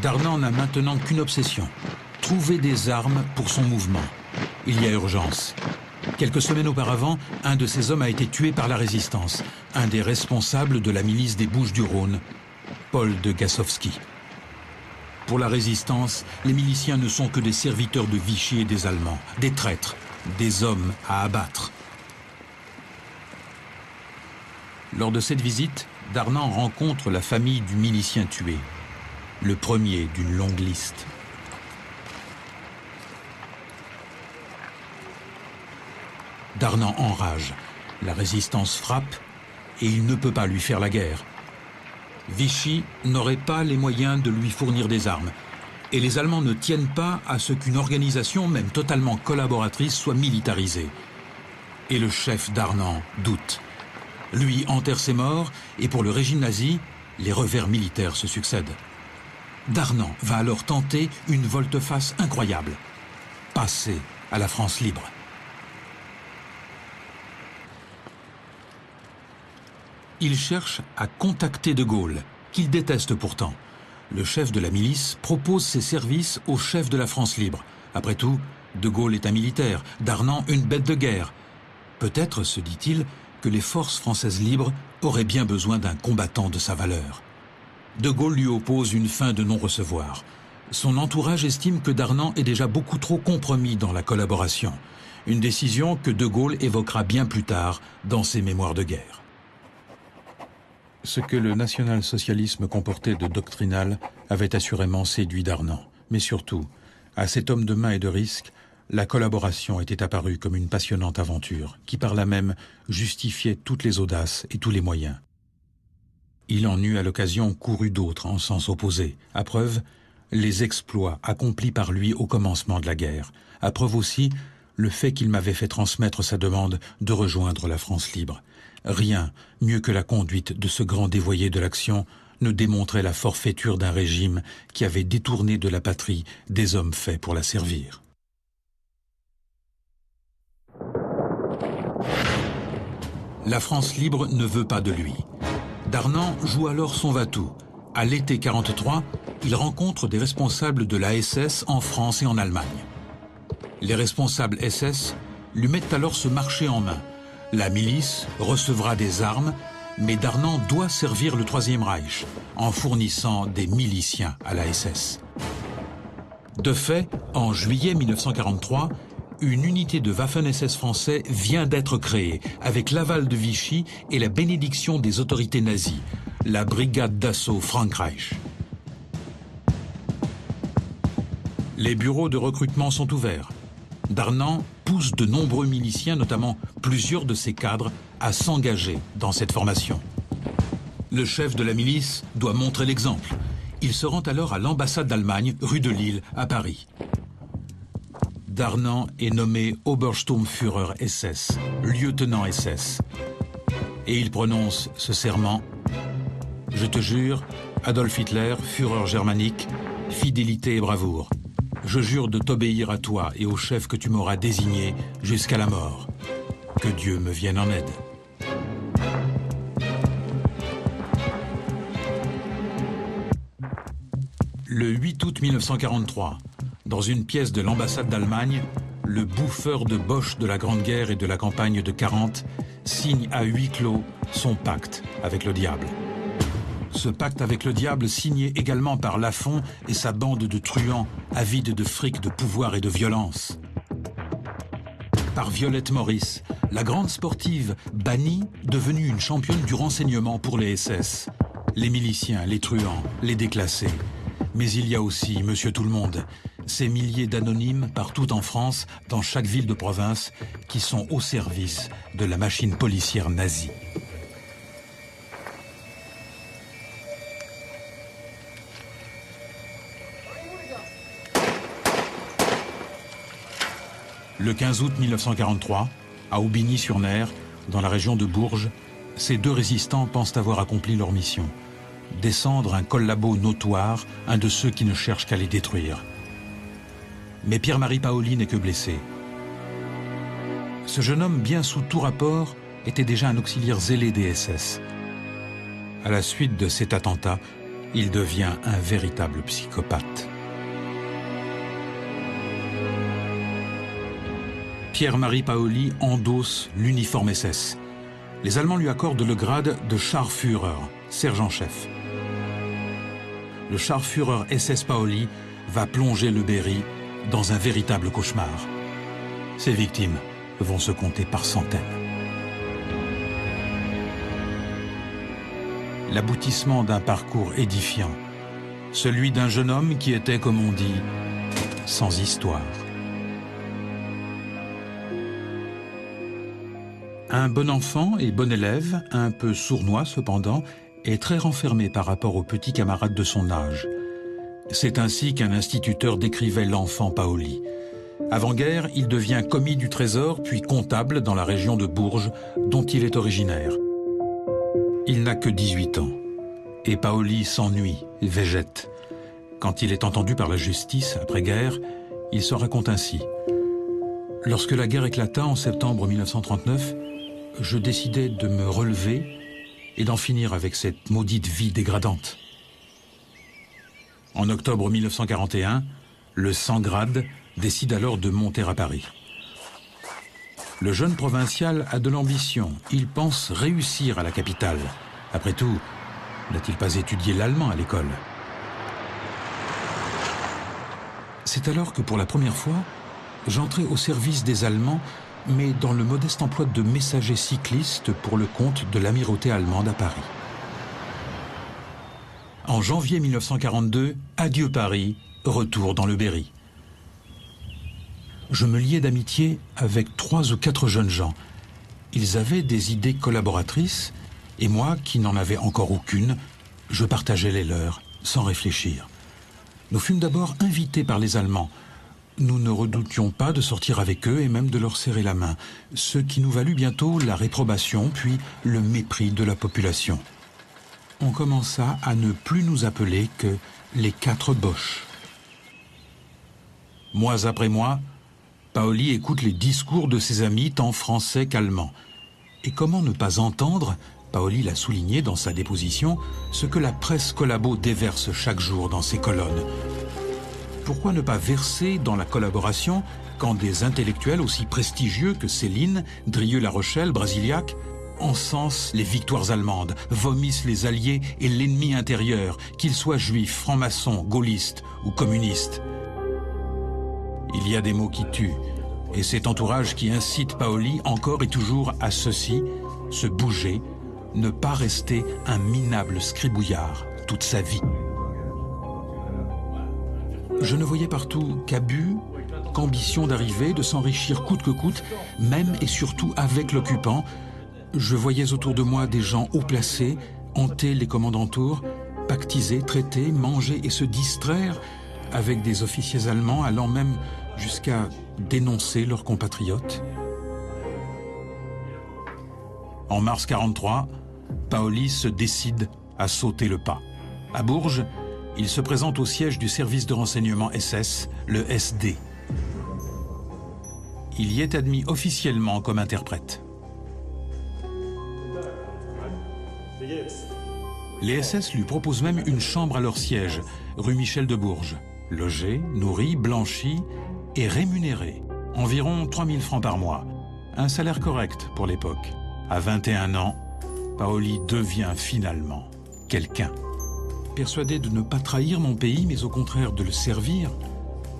Darnand n'a maintenant qu'une obsession, trouver des armes pour son mouvement. Il y a urgence. Quelques semaines auparavant, un de ses hommes a été tué par la résistance, un des responsables de la milice des Bouches-du-Rhône, Paul de Gassowski. Pour la résistance, les miliciens ne sont que des serviteurs de Vichy et des Allemands, des traîtres, des hommes à abattre. Lors de cette visite, Darnand rencontre la famille du milicien tué, le premier d'une longue liste. Darnand enrage, la résistance frappe et il ne peut pas lui faire la guerre. Vichy n'aurait pas les moyens de lui fournir des armes. Et les Allemands ne tiennent pas à ce qu'une organisation, même totalement collaboratrice, soit militarisée. Et le chef Darnand doute. Lui enterre ses morts, et pour le régime nazi, les revers militaires se succèdent. Darnand va alors tenter une volte-face incroyable. Passer à la France libre. Il cherche à contacter De Gaulle, qu'il déteste pourtant. Le chef de la milice propose ses services au chef de la France libre. Après tout, De Gaulle est un militaire, Darnand une bête de guerre. Peut-être, se dit-il, que les forces françaises libres auraient bien besoin d'un combattant de sa valeur. De Gaulle lui oppose une fin de non-recevoir. Son entourage estime que Darnand est déjà beaucoup trop compromis dans la collaboration. Une décision que De Gaulle évoquera bien plus tard dans ses mémoires de guerre. Ce que le national-socialisme comportait de doctrinal avait assurément séduit Darnand. Mais surtout, à cet homme de main et de risque, la collaboration était apparue comme une passionnante aventure, qui par là même justifiait toutes les audaces et tous les moyens. Il en eut à l'occasion couru d'autres en sens opposé, à preuve les exploits accomplis par lui au commencement de la guerre, à preuve aussi le fait qu'il m'avait fait transmettre sa demande de rejoindre la France libre. Rien, mieux que la conduite de ce grand dévoyé de l'action, ne démontrait la forfaiture d'un régime qui avait détourné de la patrie des hommes faits pour la servir. La France libre ne veut pas de lui. Darnand joue alors son va-tout. À l'été 43, il rencontre des responsables de la SS en France et en Allemagne. Les responsables SS lui mettent alors ce marché en main. La milice recevra des armes, mais Darnand doit servir le Troisième Reich en fournissant des miliciens à la SS. De fait, en juillet 1943, une unité de Waffen-SS français vient d'être créée, avec l'aval de Vichy et la bénédiction des autorités nazies, la brigade d'assaut Frankreich. Les bureaux de recrutement sont ouverts. Darnand pousse de nombreux miliciens, notamment plusieurs de ses cadres, à s'engager dans cette formation. Le chef de la milice doit montrer l'exemple. Il se rend alors à l'ambassade d'Allemagne, rue de Lille, à Paris. Darnand est nommé Obersturmführer SS, lieutenant SS. Et il prononce ce serment: « Je te jure, Adolf Hitler, Führer germanique, fidélité et bravoure. Je jure de t'obéir à toi et au chef que tu m'auras désigné jusqu'à la mort. Que Dieu me vienne en aide. » Le 8 août 1943, dans une pièce de l'ambassade d'Allemagne, le bouffeur de Boche de la Grande Guerre et de la campagne de 40 signe à huis clos son pacte avec le diable. Ce pacte avec le diable, signé également par Lafont et sa bande de truands avides de fric, de pouvoir et de violence. Par Violette Maurice, la grande sportive bannie, devenue une championne du renseignement pour les SS. Les miliciens, les truands, les déclassés. Mais il y a aussi Monsieur Tout-le-Monde, ces milliers d'anonymes partout en France, dans chaque ville de province, qui sont au service de la machine policière nazie. Le 15 août 1943, à Aubigny-sur-Ner, dans la région de Bourges, ces deux résistants pensent avoir accompli leur mission. Descendre un collabo notoire, un de ceux qui ne cherchent qu'à les détruire. Mais Pierre-Marie Paoli n'est que blessé. Ce jeune homme, bien sous tout rapport, était déjà un auxiliaire zélé des SS. À la suite de cet attentat, il devient un véritable psychopathe. Pierre-Marie Paoli endosse l'uniforme SS. Les Allemands lui accordent le grade de Scharführer, sergent-chef. Le Scharführer SS Paoli va plonger le Berry dans un véritable cauchemar. Ses victimes vont se compter par centaines. L'aboutissement d'un parcours édifiant, celui d'un jeune homme qui était, comme on dit, sans histoire. Un bon enfant et bon élève, un peu sournois cependant, est très renfermé par rapport aux petits camarades de son âge. C'est ainsi qu'un instituteur décrivait l'enfant Paoli. Avant-guerre, il devient commis du Trésor, puis comptable dans la région de Bourges, dont il est originaire. Il n'a que 18 ans. Et Paoli s'ennuie, végète. Quand il est entendu par la justice, après-guerre, il se raconte ainsi. « Lorsque la guerre éclata en septembre 1939, je décidai de me relever et d'en finir avec cette maudite vie dégradante. En octobre 1941, le 100 grade décide alors de monter à Paris. Le jeune provincial a de l'ambition. Il pense réussir à la capitale. Après tout, n'a-t-il pas étudié l'allemand à l'école? C'est alors que pour la première fois, j'entrai au service des Allemands, mais dans le modeste emploi de messager cycliste pour le compte de l'amirauté allemande à Paris. En janvier 1942, adieu Paris, retour dans le Berry. Je me liais d'amitié avec 3 ou 4 jeunes gens. Ils avaient des idées collaboratrices, et moi, qui n'en avais encore aucune, je partageais les leurs, sans réfléchir. Nous fûmes d'abord invités par les Allemands. Nous ne redoutions pas de sortir avec eux et même de leur serrer la main, ce qui nous valut bientôt la réprobation, puis le mépris de la population. On commença à ne plus nous appeler que les 4 Boches. Mois après mois, Paoli écoute les discours de ses amis tant français qu'allemands. Et comment ne pas entendre, Paoli l'a souligné dans sa déposition, ce que la presse collabo déverse chaque jour dans ses colonnes. Pourquoi ne pas verser dans la collaboration quand des intellectuels aussi prestigieux que Céline, Drieux-La Rochelle, Brasiliac encensent les victoires allemandes, vomissent les alliés et l'ennemi intérieur, qu'ils soient juifs, francs-maçons, gaullistes ou communistes. Il y a des mots qui tuent, et cet entourage qui incite Paoli encore et toujours à ceci, se bouger, ne pas rester un minable scribouillard toute sa vie. Je ne voyais partout qu'abus, qu'ambition d'arriver, de s'enrichir coûte que coûte, même et surtout avec l'occupant. Je voyais autour de moi des gens haut placés, hanter les commandantours, pactiser, traiter, manger et se distraire avec des officiers allemands allant même jusqu'à dénoncer leurs compatriotes. En mars 1943, Paoli se décide à sauter le pas. À Bourges, il se présente au siège du service de renseignement SS, le SD. Il y est admis officiellement comme interprète. Les SS lui proposent même une chambre à leur siège, rue Michel de Bourges. Logé, nourri, blanchi et rémunéré. Environ 3 000 francs par mois. Un salaire correct pour l'époque. À 21 ans, Paoli devient finalement quelqu'un. Persuadé de ne pas trahir mon pays, mais au contraire de le servir,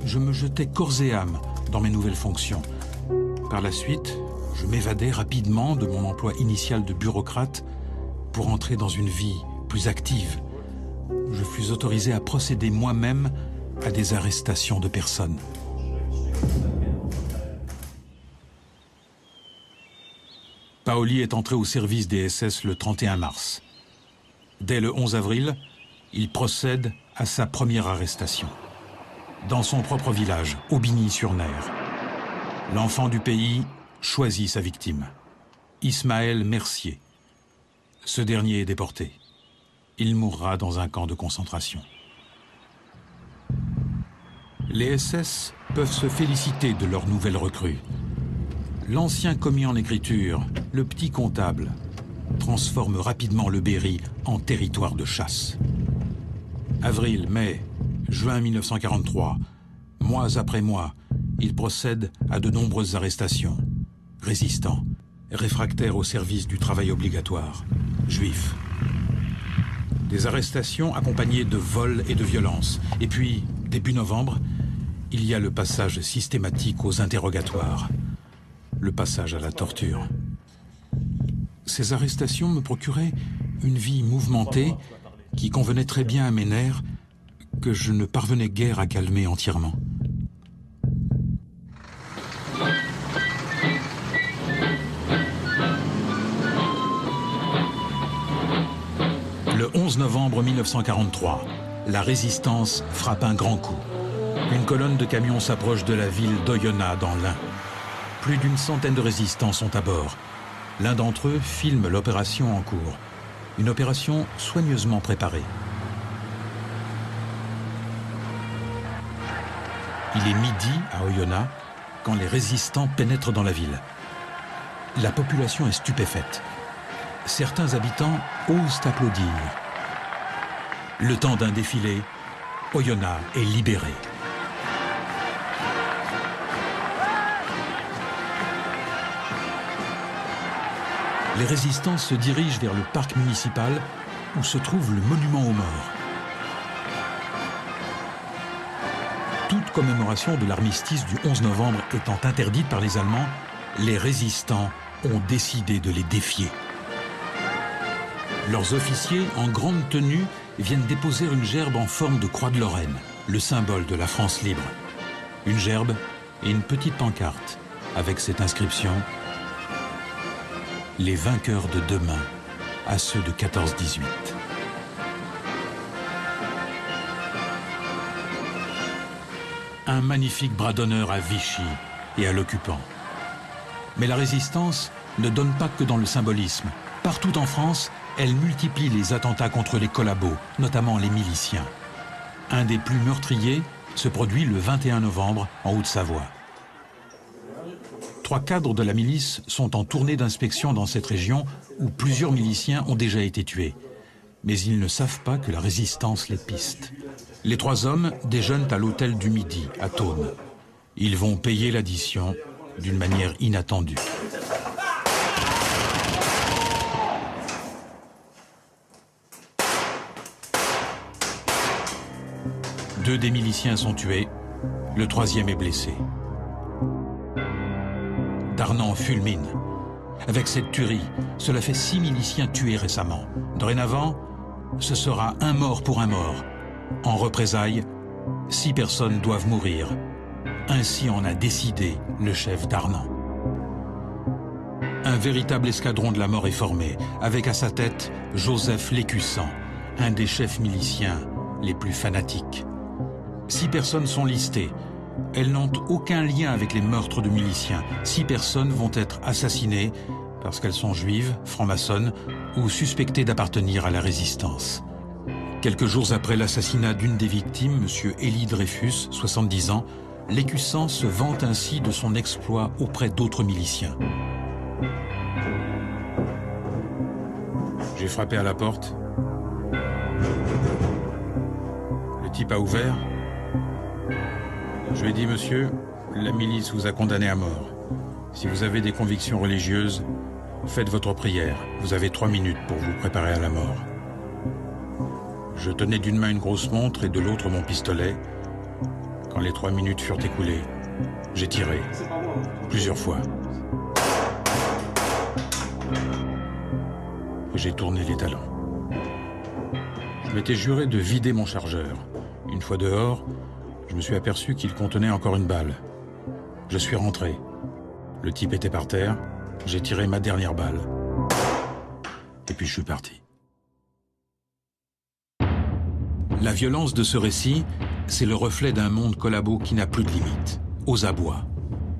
je me jetais corps et âme dans mes nouvelles fonctions. Par la suite, je m'évadais rapidement de mon emploi initial de bureaucrate pour entrer dans une vie plus active. Je fus autorisé à procéder moi-même à des arrestations de personnes. Paoli est entré au service des SS le 31 mars. Dès le 11 avril, il procède à sa première arrestation. Dans son propre village, Aubigny-sur-Ner. L'enfant du pays choisit sa victime. Ismaël Mercier. Ce dernier est déporté. Il mourra dans un camp de concentration. Les SS peuvent se féliciter de leur nouvelle recrue. L'ancien commis en écriture, le petit comptable, transforme rapidement le Berry en territoire de chasse. Avril, mai, juin 1943, mois après mois, il procède à de nombreuses arrestations. Résistants, réfractaires au service du travail obligatoire, juifs. Des arrestations accompagnées de vols et de violences. Et puis, début novembre, il y a le passage systématique aux interrogatoires. Le passage à la torture. Ces arrestations me procuraient une vie mouvementée qui convenait très bien à mes nerfs que je ne parvenais guère à calmer entièrement. Le 11 novembre 1943, la résistance frappe un grand coup. Une colonne de camions s'approche de la ville d'Oyonnax dans l'Ain. Plus d'une centaine de résistants sont à bord. L'un d'entre eux filme l'opération en cours. Une opération soigneusement préparée. Il est midi à Oyonnax quand les résistants pénètrent dans la ville. La population est stupéfaite. Certains habitants osent applaudir. Le temps d'un défilé, Oyonnax est libéré. Les résistants se dirigent vers le parc municipal où se trouve le monument aux morts. Toute commémoration de l'armistice du 11 novembre étant interdite par les Allemands, les résistants ont décidé de les défier. Leurs officiers, en grande tenue, viennent déposer une gerbe en forme de croix de Lorraine, le symbole de la France libre. Une gerbe et une petite pancarte avec cette inscription: les vainqueurs de demain à ceux de 14-18. Un magnifique bras d'honneur à Vichy et à l'occupant. Mais la résistance ne donne pas que dans le symbolisme. Partout en France, elle multiplie les attentats contre les collabos, notamment les miliciens. Un des plus meurtriers se produit le 21 novembre en Haute-Savoie. 3 cadres de la milice sont en tournée d'inspection dans cette région où plusieurs miliciens ont déjà été tués. Mais ils ne savent pas que la résistance les piste. Les 3 hommes déjeunent à l'hôtel du Midi, à Thônes. Ils vont payer l'addition d'une manière inattendue. Deux des miliciens sont tués, le 3e est blessé. Darnan fulmine. Avec cette tuerie, cela fait 6 miliciens tués récemment. Dorénavant, ce sera un mort pour un mort. En représailles, 6 personnes doivent mourir. Ainsi en a décidé le chef Darnan. Un véritable escadron de la mort est formé, avec à sa tête Joseph Lécussant, un des chefs miliciens les plus fanatiques. 6 personnes sont listées. Elles n'ont aucun lien avec les meurtres de miliciens. 6 personnes vont être assassinées parce qu'elles sont juives, francs-maçonnes ou suspectées d'appartenir à la résistance. Quelques jours après l'assassinat d'une des victimes, M. Élie Dreyfus, 70 ans, Lécussant se vante ainsi de son exploit auprès d'autres miliciens. J'ai frappé à la porte. Le type a ouvert. Je lui ai dit: monsieur, la milice vous a condamné à mort. Si vous avez des convictions religieuses, faites votre prière. Vous avez 3 minutes pour vous préparer à la mort. Je tenais d'une main une grosse montre et de l'autre mon pistolet. Quand les 3 minutes furent écoulées, j'ai tiré plusieurs fois. Et j'ai tourné les talons. Je m'étais juré de vider mon chargeur. Une fois dehors, je me suis aperçu qu'il contenait encore une balle. Je suis rentré. Le type était par terre. J'ai tiré ma dernière balle. Et puis je suis parti. La violence de ce récit, c'est le reflet d'un monde collabo qui n'a plus de limites. Aux abois.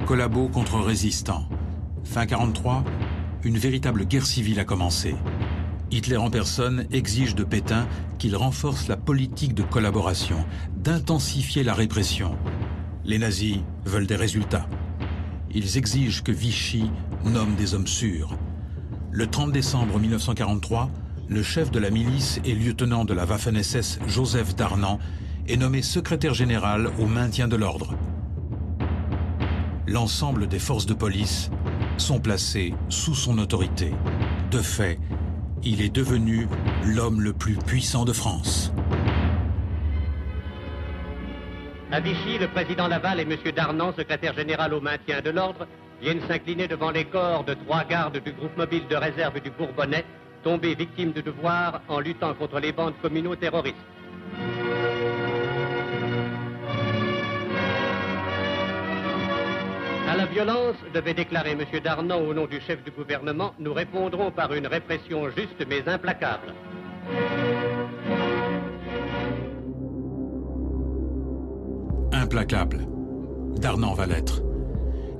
Collabo contre résistants. Fin 43, une véritable guerre civile a commencé. Hitler en personne exige de Pétain qu'il renforce la politique de collaboration, d'intensifier la répression. Les nazis veulent des résultats. Ils exigent que Vichy nomme des hommes sûrs. Le 30 décembre 1943, le chef de la milice et lieutenant de la Waffen-SS, Joseph Darnan, est nommé secrétaire général au maintien de l'ordre. L'ensemble des forces de police sont placées sous son autorité. De fait, il est devenu l'homme le plus puissant de France. À Vichy, le président Laval et M. Darnan, secrétaire général au maintien de l'ordre, viennent s'incliner devant les corps de 3 gardes du groupe mobile de réserve du Bourbonnais, tombés victimes de devoir en luttant contre les bandes communaux terroristes. À la violence, devait déclarer M. Darnan au nom du chef du gouvernement, nous répondrons par une répression juste mais implacable. Implacable. Darnan va l'être.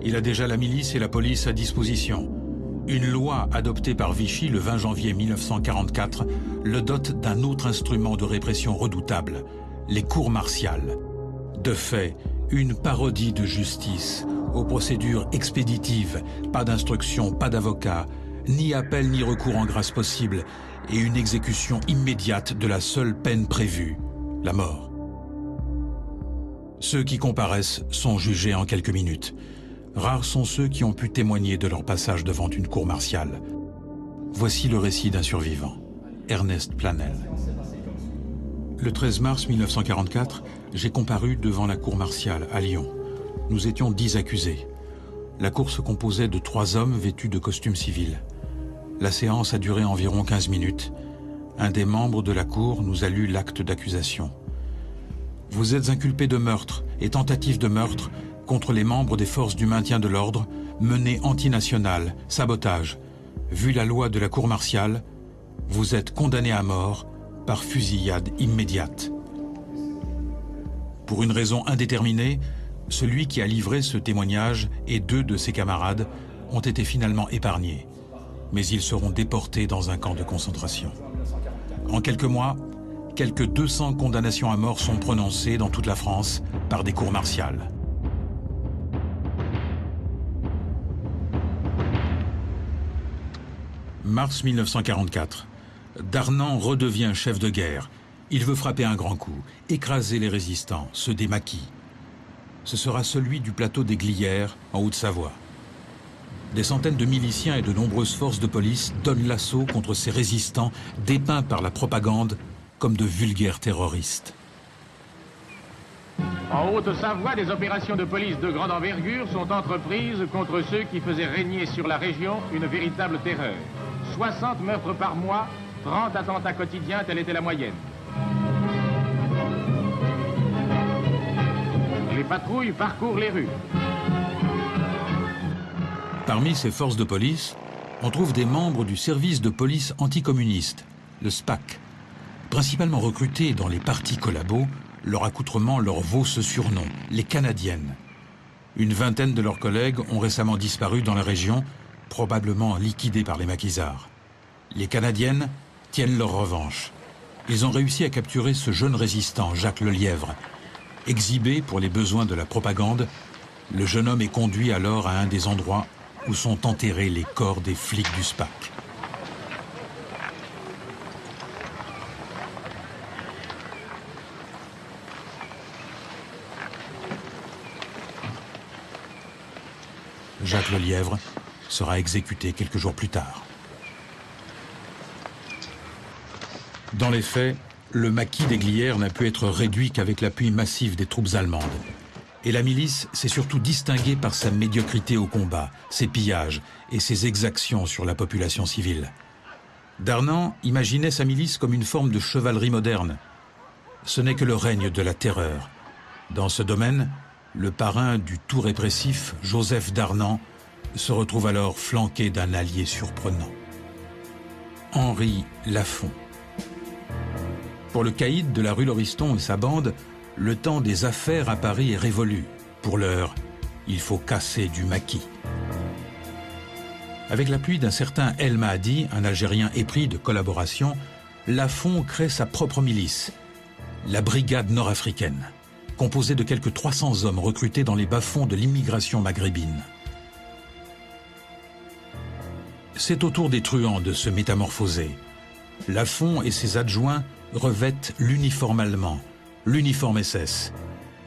Il a déjà la milice et la police à disposition. Une loi adoptée par Vichy le 20 janvier 1944 le dote d'un autre instrument de répression redoutable, les cours martiales. De fait, une parodie de justice, aux procédures expéditives, pas d'instruction, pas d'avocat, ni appel ni recours en grâce possible, et une exécution immédiate de la seule peine prévue, la mort. Ceux qui comparaissent sont jugés en quelques minutes. Rares sont ceux qui ont pu témoigner de leur passage devant une cour martiale. Voici le récit d'un survivant, Ernest Planel. Le 13 mars 1944, j'ai comparu devant la cour martiale à Lyon. Nous étions 10 accusés. La cour se composait de 3 hommes vêtus de costumes civils. La séance a duré environ 15 minutes un des membres de la cour nous a lu l'acte d'accusation. Vous êtes inculpé de meurtre et tentative de meurtre contre les membres des forces du maintien de l'ordre, menées antinationales, sabotage. Vu la loi de la cour martiale, vous êtes condamné à mort par fusillade immédiate. Pour une raison indéterminée, celui qui a livré ce témoignage et 2 de ses camarades ont été finalement épargnés, mais ils seront déportés dans un camp de concentration. En quelques mois, quelques 200 condamnations à mort sont prononcées dans toute la France par des cours martiales. Mars 1944. Darnand redevient chef de guerre. Il veut frapper un grand coup, écraser les résistants, ceux des maquis. Ce sera celui du plateau des Glières, en Haute-Savoie. Des centaines de miliciens et de nombreuses forces de police donnent l'assaut contre ces résistants dépeints par la propagande comme de vulgaires terroristes. En Haute-Savoie, des opérations de police de grande envergure sont entreprises contre ceux qui faisaient régner sur la région une véritable terreur. 60 meurtres par mois, 30 attentats quotidiens, telle était la moyenne. Les patrouilles parcourent les rues. Parmi ces forces de police, on trouve des membres du service de police anticommuniste, le SPAC. Principalement recrutés dans les partis collabos, leur accoutrement leur vaut ce surnom, les Canadiennes. Une vingtaine de leurs collègues ont récemment disparu dans la région, probablement liquidés par les maquisards. Les Canadiennes tiennent leur revanche. Ils ont réussi à capturer ce jeune résistant, Jacques Lelièvre. Exhibé pour les besoins de la propagande, le jeune homme est conduit alors à un des endroits où sont enterrés les corps des flics du SPAC. Jacques Lelièvre sera exécuté quelques jours plus tard. Dans les faits, le maquis des Glières n'a pu être réduit qu'avec l'appui massif des troupes allemandes. Et la milice s'est surtout distinguée par sa médiocrité au combat, ses pillages et ses exactions sur la population civile. Darnand imaginait sa milice comme une forme de chevalerie moderne. Ce n'est que le règne de la terreur. Dans ce domaine, le parrain du tout répressif, Joseph Darnand, se retrouve alors flanqué d'un allié surprenant. Henri Lafont. Pour le caïd de la rue Lauriston et sa bande, le temps des affaires à Paris est révolu. Pour l'heure, il faut casser du maquis. Avec l'appui d'un certain El Mahdi, un Algérien épris de collaboration, Lafont crée sa propre milice, la Brigade nord-africaine, composée de quelques 300 hommes recrutés dans les bas-fonds de l'immigration maghrébine. C'est au tour des truands de se métamorphoser. Lafont et ses adjoints revêtent l'uniforme allemand, l'uniforme SS.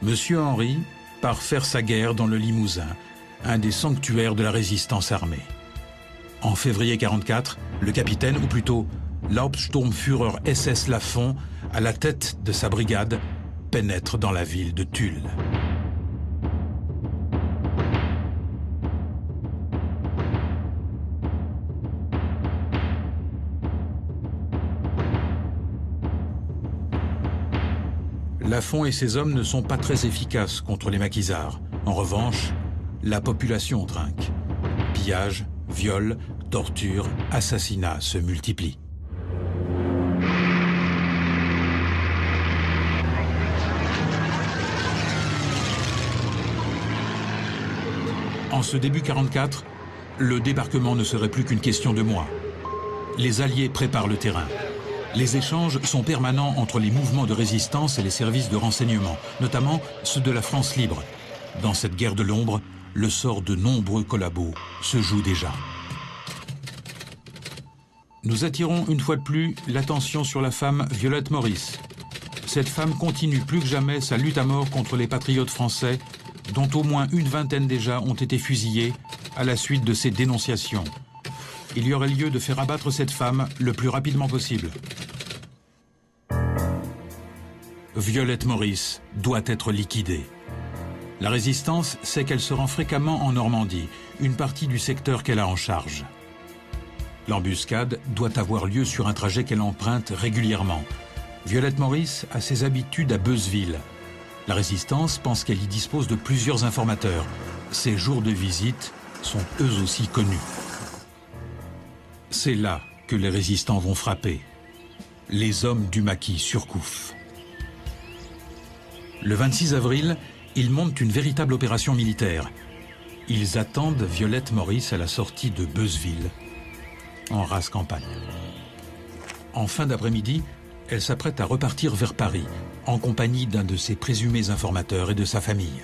Monsieur Henri part faire sa guerre dans le Limousin, un des sanctuaires de la résistance armée. En février 1944, le capitaine, ou plutôt l'Hauptsturmführer SS Lafont, à la tête de sa brigade, pénètre dans la ville de Tulle. Lafont et ses hommes ne sont pas très efficaces contre les maquisards. En revanche, la population trinque. Pillages, viols, tortures, assassinats se multiplient. En ce début 1944, le débarquement ne serait plus qu'une question de mois. Les Alliés préparent le terrain. Les échanges sont permanents entre les mouvements de résistance et les services de renseignement, notamment ceux de la France libre. Dans cette guerre de l'ombre, le sort de nombreux collabos se joue déjà. Nous attirons une fois de plus l'attention sur la femme Violette Maurice. Cette femme continue plus que jamais sa lutte à mort contre les patriotes français, dont au moins une vingtaine déjà ont été fusillés à la suite de ces dénonciations. Il y aurait lieu de faire abattre cette femme le plus rapidement possible. Violette Maurice doit être liquidée. La résistance sait qu'elle se rend fréquemment en Normandie, une partie du secteur qu'elle a en charge. L'embuscade doit avoir lieu sur un trajet qu'elle emprunte régulièrement. Violette Maurice a ses habitudes à Beuzeville. La résistance pense qu'elle y dispose de plusieurs informateurs. Ses jours de visite sont eux aussi connus. C'est là que les résistants vont frapper. Les hommes du maquis Surcouf. Le 26 avril, ils montent une véritable opération militaire. Ils attendent Violette Maurice à la sortie de Beuzeville, en rase campagne. En fin d'après-midi, elle s'apprête à repartir vers Paris, en compagnie d'un de ses présumés informateurs et de sa famille.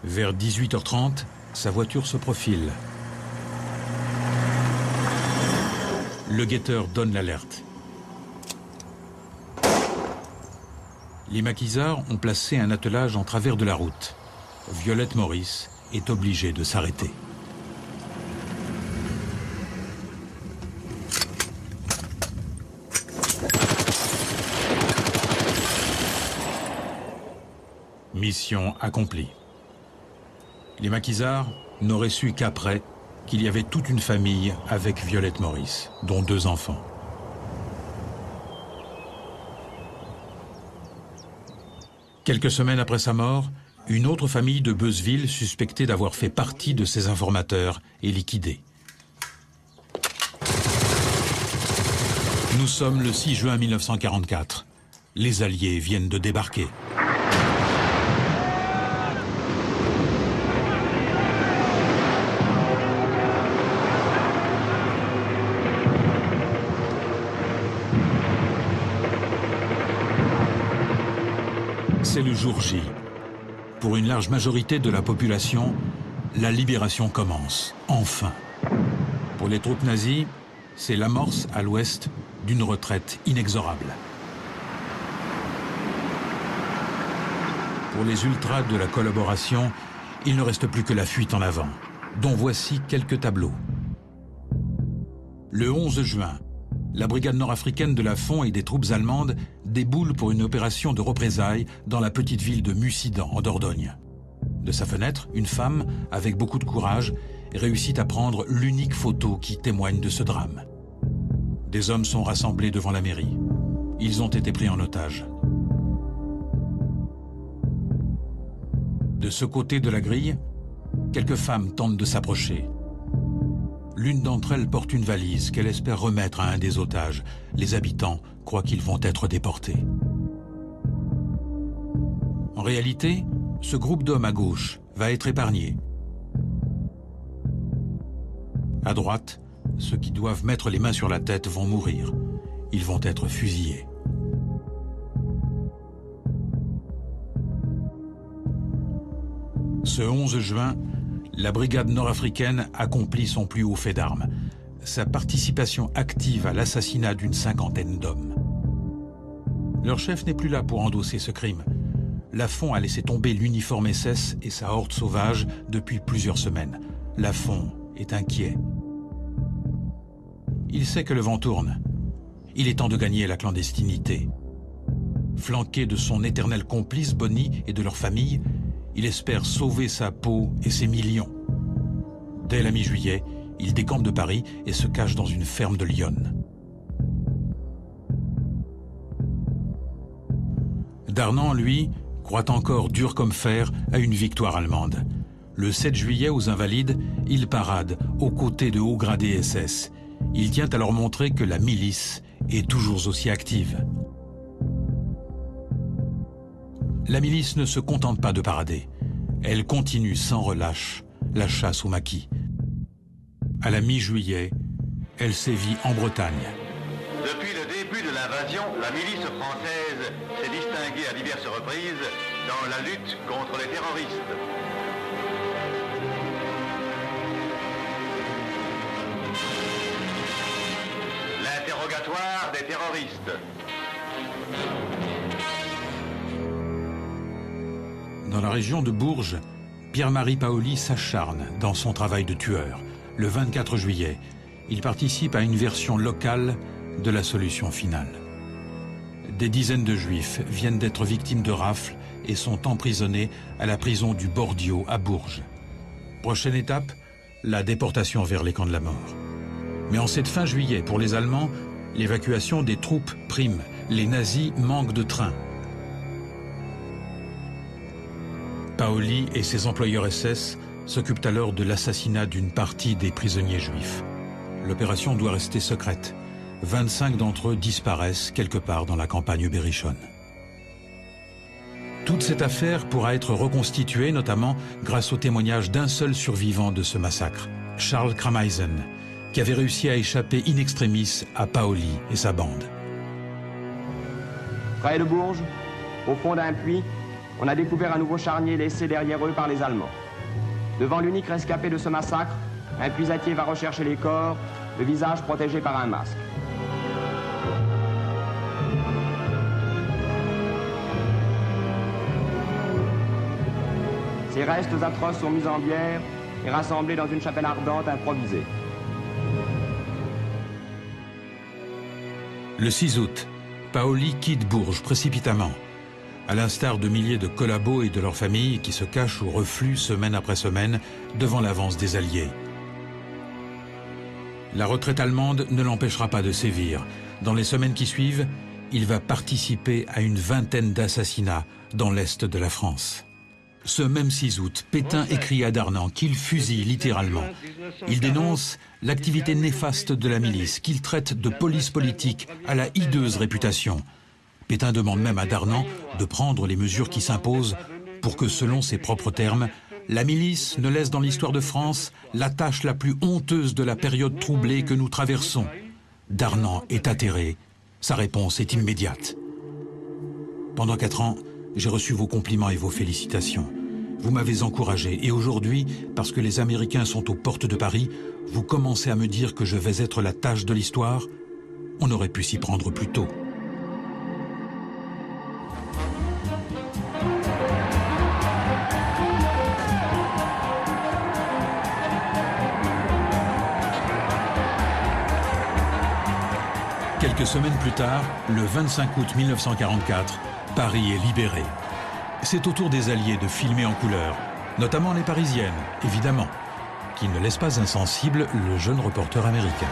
Vers 18h30, sa voiture se profile. Le guetteur donne l'alerte. Les maquisards ont placé un attelage en travers de la route. Violette Maurice est obligée de s'arrêter. Mission accomplie. Les maquisards n'auraient su qu'après qu'il y avait toute une famille avec Violette Maurice, dont 2 enfants. Quelques semaines après sa mort, une autre famille de Beuzeville suspectée d'avoir fait partie de ses informateurs est liquidée. Nous sommes le 6 juin 1944. Les Alliés viennent de débarquer. C'est le jour J. Pour une large majorité de la population, la libération commence, enfin. Pour les troupes nazies, c'est l'amorce à l'ouest d'une retraite inexorable. Pour les ultras de la collaboration, il ne reste plus que la fuite en avant, dont voici quelques tableaux. Le 11 juin, la brigade nord-africaine de Lafont et des troupes allemandes déboule pour une opération de représailles dans la petite ville de Mussidan, en Dordogne. De sa fenêtre, une femme, avec beaucoup de courage, réussit à prendre l'unique photo qui témoigne de ce drame. Des hommes sont rassemblés devant la mairie. Ils ont été pris en otage. De ce côté de la grille, quelques femmes tentent de s'approcher. L'une d'entre elles porte une valise qu'elle espère remettre à un des otages. Les habitants croient qu'ils vont être déportés. En réalité, ce groupe d'hommes à gauche va être épargné. À droite, ceux qui doivent mettre les mains sur la tête vont mourir. Ils vont être fusillés. Ce 11 juin, la brigade nord-africaine accomplit son plus haut fait d'armes, sa participation active à l'assassinat d'une 50aine d'hommes. Leur chef n'est plus là pour endosser ce crime. Lafont a laissé tomber l'uniforme SS et sa horde sauvage depuis plusieurs semaines. Lafont est inquiet. Il sait que le vent tourne. Il est temps de gagner la clandestinité. Flanqué de son éternel complice Bonny et de leur famille, il espère sauver sa peau et ses millions. Dès la mi-juillet, il décampe de Paris et se cache dans une ferme de l'Yonne. Darnan, lui, croit encore dur comme fer à une victoire allemande. Le 7 juillet, aux Invalides, il parade aux côtés de hauts gradés SS. Il tient à leur montrer que la milice est toujours aussi active. La milice ne se contente pas de parader. Elle continue sans relâche la chasse au maquis. À la mi-juillet, elle sévit en Bretagne. Depuis le début de l'invasion, la milice française s'est distinguée à diverses reprises dans la lutte contre les terroristes. L'interrogatoire des terroristes. Dans la région de Bourges, Pierre-Marie Paoli s'acharne dans son travail de tueur. Le 24 juillet, il participe à une version locale de la solution finale. Des dizaines de Juifs viennent d'être victimes de rafles et sont emprisonnés à la prison du Bordio à Bourges. Prochaine étape, la déportation vers les camps de la mort. Mais en cette fin juillet, pour les Allemands, l'évacuation des troupes prime. Les nazis manquent de trains. Paoli et ses employeurs SS s'occupent alors de l'assassinat d'une partie des prisonniers juifs. L'opération doit rester secrète. 25 d'entre eux disparaissent quelque part dans la campagne berrichonne. Toute cette affaire pourra être reconstituée notamment grâce au témoignage d'un seul survivant de ce massacre, Charles Kramaisen, qui avait réussi à échapper in extremis à Paoli et sa bande. Près de Bourges, au fond d'un puits, on a découvert un nouveau charnier laissé derrière eux par les Allemands. Devant l'unique rescapé de ce massacre, un puisatier va rechercher les corps, le visage protégé par un masque. Ces restes atroces sont mis en bière et rassemblés dans une chapelle ardente improvisée. Le 6 août, Paoli quitte Bourges précipitamment, à l'instar de milliers de collabos et de leurs familles qui se cachent ou refluent semaine après semaine devant l'avance des Alliés. La retraite allemande ne l'empêchera pas de sévir. Dans les semaines qui suivent, il va participer à une vingtaine d'assassinats dans l'est de la France. Ce même 6 août, Pétain écrit à Darnand qu'il fusille littéralement. Il dénonce l'activité néfaste de la milice, qu'il traite de police politique à la hideuse réputation. Pétain demande même à Darnand de prendre les mesures qui s'imposent pour que, selon ses propres termes, la milice ne laisse dans l'histoire de France la tâche la plus honteuse de la période troublée que nous traversons. Darnand est atterré. Sa réponse est immédiate. Pendant 4 ans, j'ai reçu vos compliments et vos félicitations. Vous m'avez encouragé et aujourd'hui, parce que les Américains sont aux portes de Paris, vous commencez à me dire que je vais être la tâche de l'histoire. On aurait pu s'y prendre plus tôt. Quelques semaines plus tard, le 25 août 1944, Paris est libéré. C'est au tour des Alliés de filmer en couleur, notamment les Parisiennes, évidemment, qui ne laissent pas insensible le jeune reporter américain.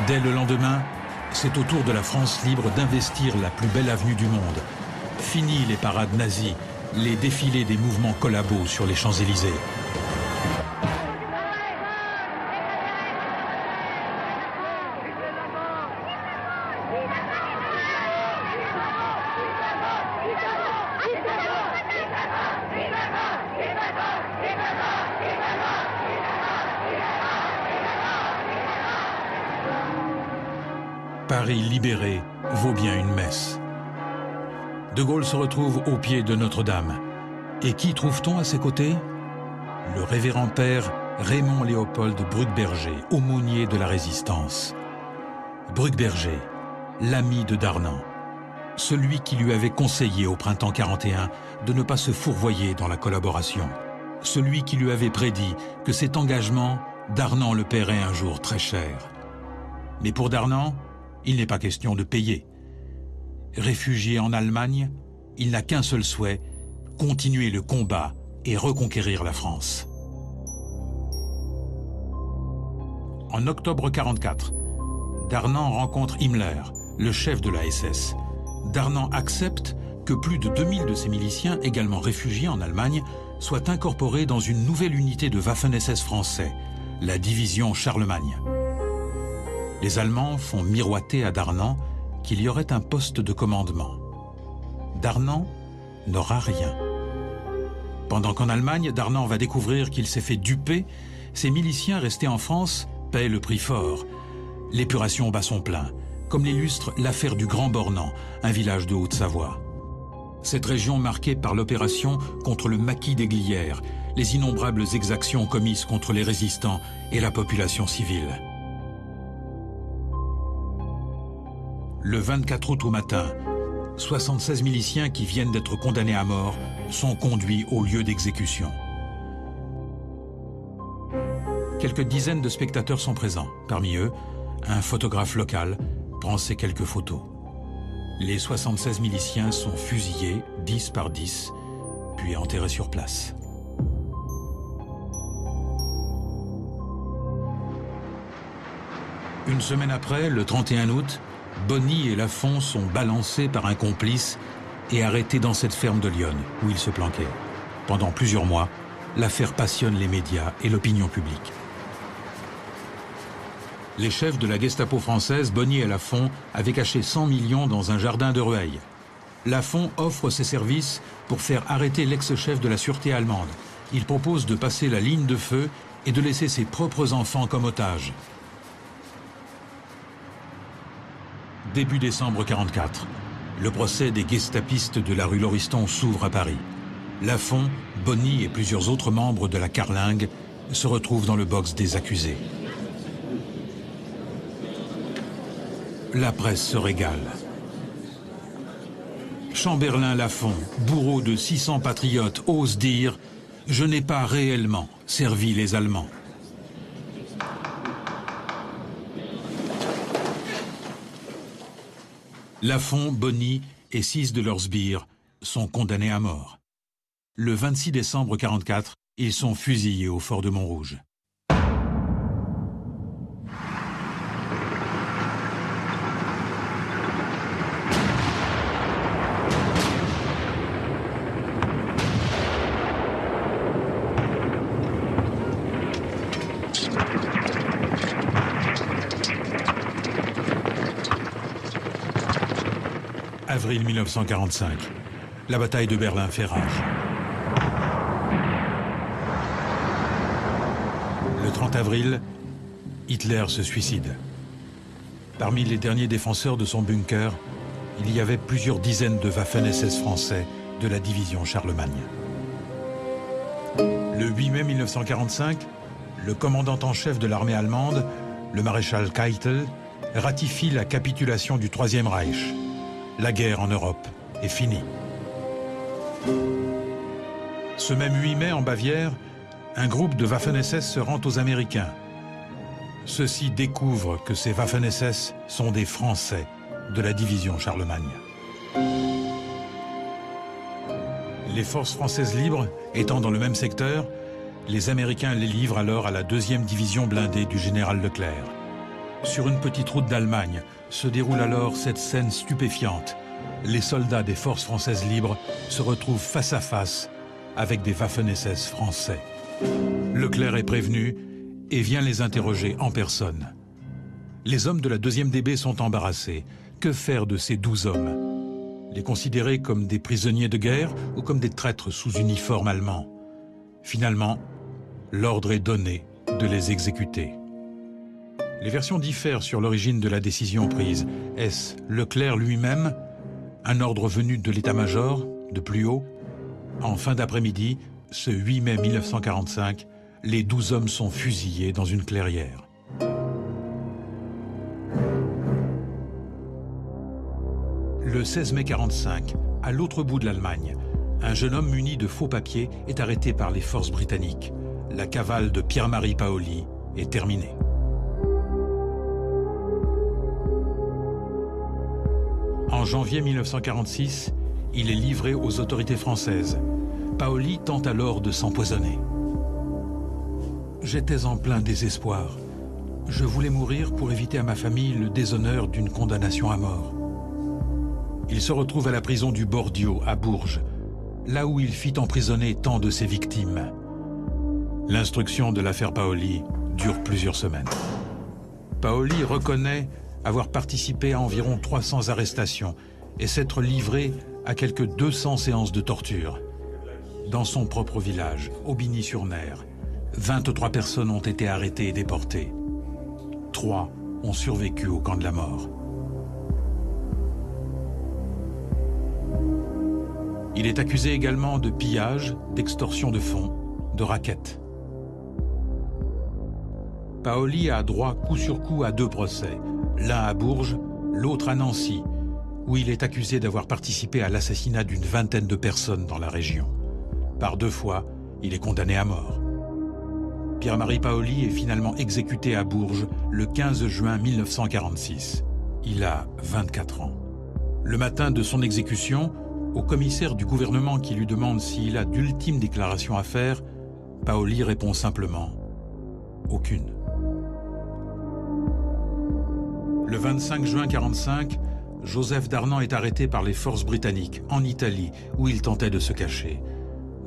Dès le lendemain, c'est au tour de la France libre d'investir la plus belle avenue du monde. Fini les parades nazies, les défilés des mouvements collabos sur les Champs-Élysées. Paris libéré vaut bien une messe. De Gaulle se retrouve au pied de Notre-Dame. Et qui trouve-t-on à ses côtés? Le révérend père Raymond Léopold Bruckberger, aumônier de la Résistance. Bruckberger, l'ami de Darnand, celui qui lui avait conseillé au printemps 41 de ne pas se fourvoyer dans la collaboration, celui qui lui avait prédit que cet engagement, Darnand le paierait un jour très cher. Mais pour Darnand, il n'est pas question de payer. Réfugié en Allemagne, il n'a qu'un seul souhait, continuer le combat et reconquérir la France. En octobre 1944, Darnand rencontre Himmler, le chef de la SS. Darnand accepte que plus de 2000 de ses miliciens, également réfugiés en Allemagne, soient incorporés dans une nouvelle unité de Waffen-SS français, la division Charlemagne. Les Allemands font miroiter à Darnand qu'il y aurait un poste de commandement. Darnand n'aura rien. Pendant qu'en Allemagne, Darnand va découvrir qu'il s'est fait duper, ses miliciens restés en France paient le prix fort. L'épuration bat son plein, comme l'illustre l'affaire du Grand Bornand, un village de Haute-Savoie. Cette région marquée par l'opération contre le maquis des Glières, les innombrables exactions commises contre les résistants et la population civile. Le 24 août au matin, 76 miliciens qui viennent d'être condamnés à mort sont conduits au lieu d'exécution. Quelques dizaines de spectateurs sont présents. Parmi eux, un photographe local prend ces quelques photos. Les 76 miliciens sont fusillés 10 par 10, puis enterrés sur place. Une semaine après, le 31 août, Bonny et Lafont sont balancés par un complice et arrêtés dans cette ferme de Lyon, où ils se planquaient. Pendant plusieurs mois, l'affaire passionne les médias et l'opinion publique. Les chefs de la Gestapo française, Bonny et Lafont, avaient caché 100 millions dans un jardin de Rueil. Lafont offre ses services pour faire arrêter l'ex-chef de la sûreté allemande. Il propose de passer la ligne de feu et de laisser ses propres enfants comme otages. Début décembre 1944, le procès des gestapistes de la rue Lauriston s'ouvre à Paris. Lafont, Bonny et plusieurs autres membres de la Carlingue se retrouvent dans le box des accusés. La presse se régale. Chamberlain-Lafont, bourreau de 600 patriotes, ose dire « Je n'ai pas réellement servi les Allemands ». Lafont, Bonny et 6 de leurs sbires sont condamnés à mort. Le 26 décembre 1944, ils sont fusillés au fort de Montrouge. Avril 1945, la bataille de Berlin fait rage. Le 30 avril, Hitler se suicide. Parmi les derniers défenseurs de son bunker, il y avait plusieurs dizaines de Waffen-SS français de la division Charlemagne. Le 8 mai 1945, le commandant en chef de l'armée allemande, le maréchal Keitel, ratifie la capitulation du Troisième Reich. La guerre en Europe est finie. Ce même 8 mai, en Bavière, un groupe de Waffen-SS se rend aux Américains. Ceux-ci découvrent que ces Waffen-SS sont des Français de la division Charlemagne. Les forces françaises libres étant dans le même secteur, les Américains les livrent alors à la 2e division blindée du général Leclerc. Sur une petite route d'Allemagne se déroule alors cette scène stupéfiante. Les soldats des forces françaises libres se retrouvent face à face avec des Waffen-SS français. Leclerc est prévenu et vient les interroger en personne. Les hommes de la 2e DB sont embarrassés. Que faire de ces 12 hommes? Les considérer comme des prisonniers de guerre ou comme des traîtres sous uniforme allemand? Finalement, l'ordre est donné de les exécuter. Les versions diffèrent sur l'origine de la décision prise. Est-ce Leclerc lui-même? Un ordre venu de l'état-major, de plus haut? En fin d'après-midi, ce 8 mai 1945, les 12 hommes sont fusillés dans une clairière. Le 16 mai 1945, à l'autre bout de l'Allemagne, un jeune homme muni de faux papiers est arrêté par les forces britanniques. La cavale de Pierre-Marie Paoli est terminée. En janvier 1946, il est livré aux autorités françaises. Paoli tente alors de s'empoisonner. « J'étais en plein désespoir. Je voulais mourir pour éviter à ma famille le déshonneur d'une condamnation à mort. » Il se retrouve à la prison du Bordio, à Bourges, là où il fit emprisonner tant de ses victimes. L'instruction de l'affaire Paoli dure plusieurs semaines. Paoli reconnaît avoir participé à environ 300 arrestations et s'être livré à quelques 200 séances de torture. Dans son propre village, Aubigny-sur-Mer, 23 personnes ont été arrêtées et déportées. 3 ont survécu au camp de la mort. Il est accusé également de pillage, d'extorsion de fonds, de racket. Paoli a droit coup sur coup à 2 procès, l'un à Bourges, l'autre à Nancy, où il est accusé d'avoir participé à l'assassinat d'une vingtaine de personnes dans la région. Par 2 fois, il est condamné à mort. Pierre-Marie Paoli est finalement exécuté à Bourges le 15 juin 1946. Il a 24 ans. Le matin de son exécution, au commissaire du gouvernement qui lui demande s'il a d'ultimes déclarations à faire, Paoli répond simplement « Aucune ». Le 25 juin 1945, Joseph Darnand est arrêté par les forces britanniques en Italie, où il tentait de se cacher.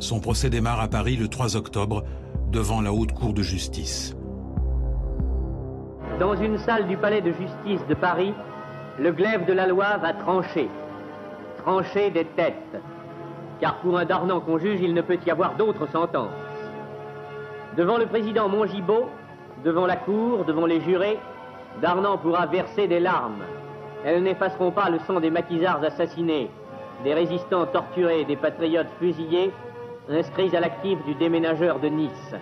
Son procès démarre à Paris le 3 octobre, devant la Haute Cour de justice. Dans une salle du palais de justice de Paris, le glaive de la loi va trancher. Trancher des têtes. Car pour un Darnand qu'on juge, il ne peut y avoir d'autre sentence. Devant le président Mongibaud, devant la cour, devant les jurés, Darnand pourra verser des larmes. Elles n'effaceront pas le sang des maquisards assassinés, des résistants torturés, des patriotes fusillés, inscrits à l'actif du déménageur de Nice.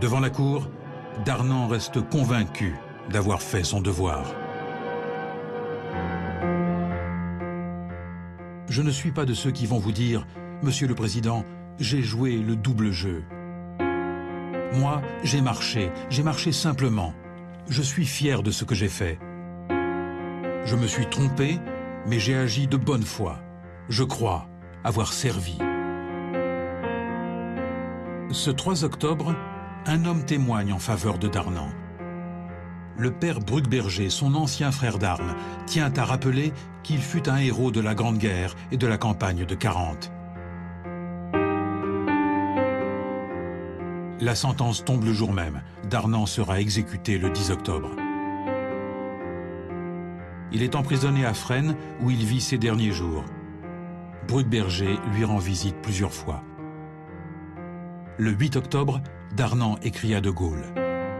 Devant la cour, Darnand reste convaincu d'avoir fait son devoir. Je ne suis pas de ceux qui vont vous dire « Monsieur le Président, j'ai joué le double jeu ». Moi, j'ai marché simplement. Je suis fier de ce que j'ai fait. Je me suis trompé, mais j'ai agi de bonne foi. Je crois avoir servi. Ce 3 octobre, un homme témoigne en faveur de Darnand. Le père Bruckberger, son ancien frère d'armes, tient à rappeler qu'il fut un héros de la Grande Guerre et de la campagne de 40. La sentence tombe le jour même. Darnand sera exécuté le 10 octobre. Il est emprisonné à Fresnes, où il vit ses derniers jours. Bruckberger lui rend visite plusieurs fois. Le 8 octobre, Darnand écrit à De Gaulle.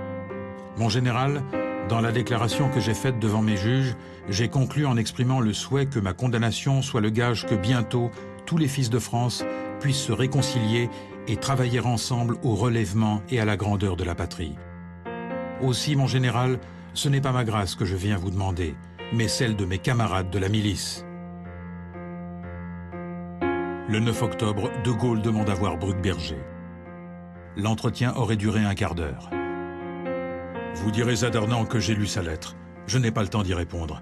« Mon général, dans la déclaration que j'ai faite devant mes juges, j'ai conclu en exprimant le souhait que ma condamnation soit le gage que bientôt tous les fils de France puissent se réconcilier et travailler ensemble au relèvement et à la grandeur de la patrie. Aussi, mon général, ce n'est pas ma grâce que je viens vous demander, mais celle de mes camarades de la milice. » Le 9 octobre, De Gaulle demande à voir Bruckberger. L'entretien aurait duré un quart d'heure. « Vous direz à Darnand que j'ai lu sa lettre. Je n'ai pas le temps d'y répondre.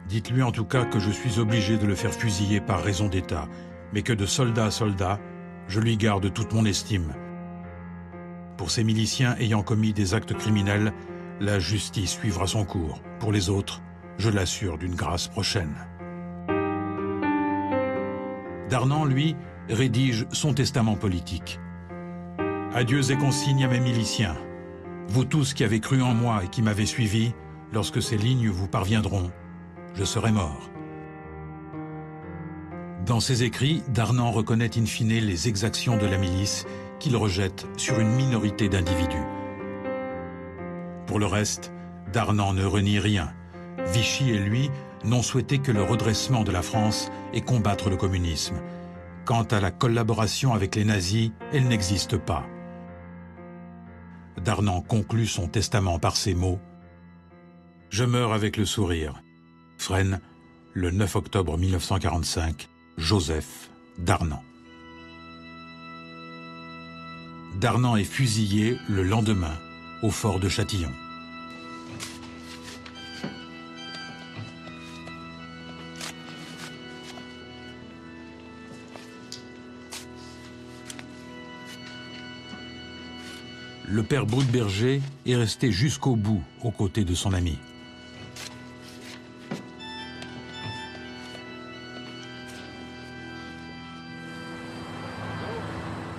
Dites-lui en tout cas que je suis obligé de le faire fusiller par raison d'État, mais que de soldat à soldat, je lui garde toute mon estime. Pour ces miliciens ayant commis des actes criminels, la justice suivra son cours. Pour les autres, je l'assure d'une grâce prochaine. » Darnand, lui, rédige son testament politique. « Adieux et consignes à mes miliciens. Vous tous qui avez cru en moi et qui m'avez suivi, lorsque ces lignes vous parviendront, je serai mort. » Dans ses écrits, Darnand reconnaît in fine les exactions de la milice qu'il rejette sur une minorité d'individus. Pour le reste, Darnand ne renie rien. Vichy et lui n'ont souhaité que le redressement de la France et combattre le communisme. Quant à la collaboration avec les nazis, elle n'existe pas. Darnand conclut son testament par ces mots « Je meurs avec le sourire. Fresnes, le 9 octobre 1945, Joseph Darnand. » Darnand est fusillé le lendemain au fort de Châtillon. Le père Bruckberger est resté jusqu'au bout aux côtés de son ami.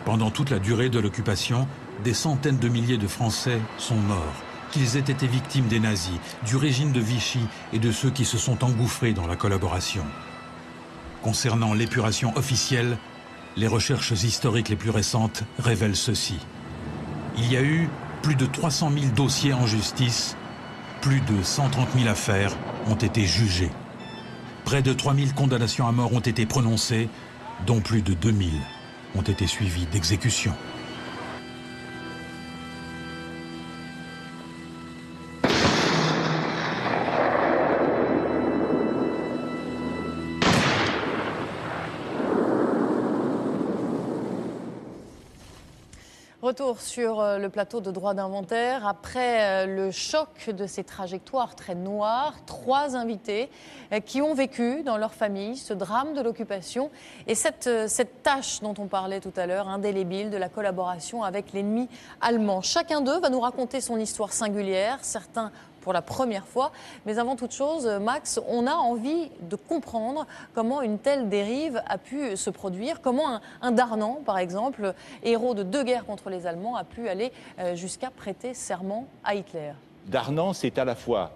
Pendant toute la durée de l'occupation, des centaines de milliers de Français sont morts, qu'ils aient été victimes des nazis, du régime de Vichy et de ceux qui se sont engouffrés dans la collaboration. Concernant l'épuration officielle, les recherches historiques les plus récentes révèlent ceci. Il y a eu plus de 300 000 dossiers en justice, plus de 130 000 affaires ont été jugées. Près de 3 000 condamnations à mort ont été prononcées, dont plus de 2 000 ont été suivies d'exécutions. Retour sur le plateau de droit d'inventaire. Après le choc de ces trajectoires très noires, 3 invités qui ont vécu dans leur famille ce drame de l'occupation et cette tâche dont on parlait tout à l'heure, indélébile, de la collaboration avec l'ennemi allemand. Chacun d'eux va nous raconter son histoire singulière, certains pour la première fois. Mais avant toute chose, Max, on a envie de comprendre comment une telle dérive a pu se produire, comment un Darnan, par exemple, héros de 2 guerres contre les Allemands, a pu aller jusqu'à prêter serment à Hitler. Darnan, c'est à la fois,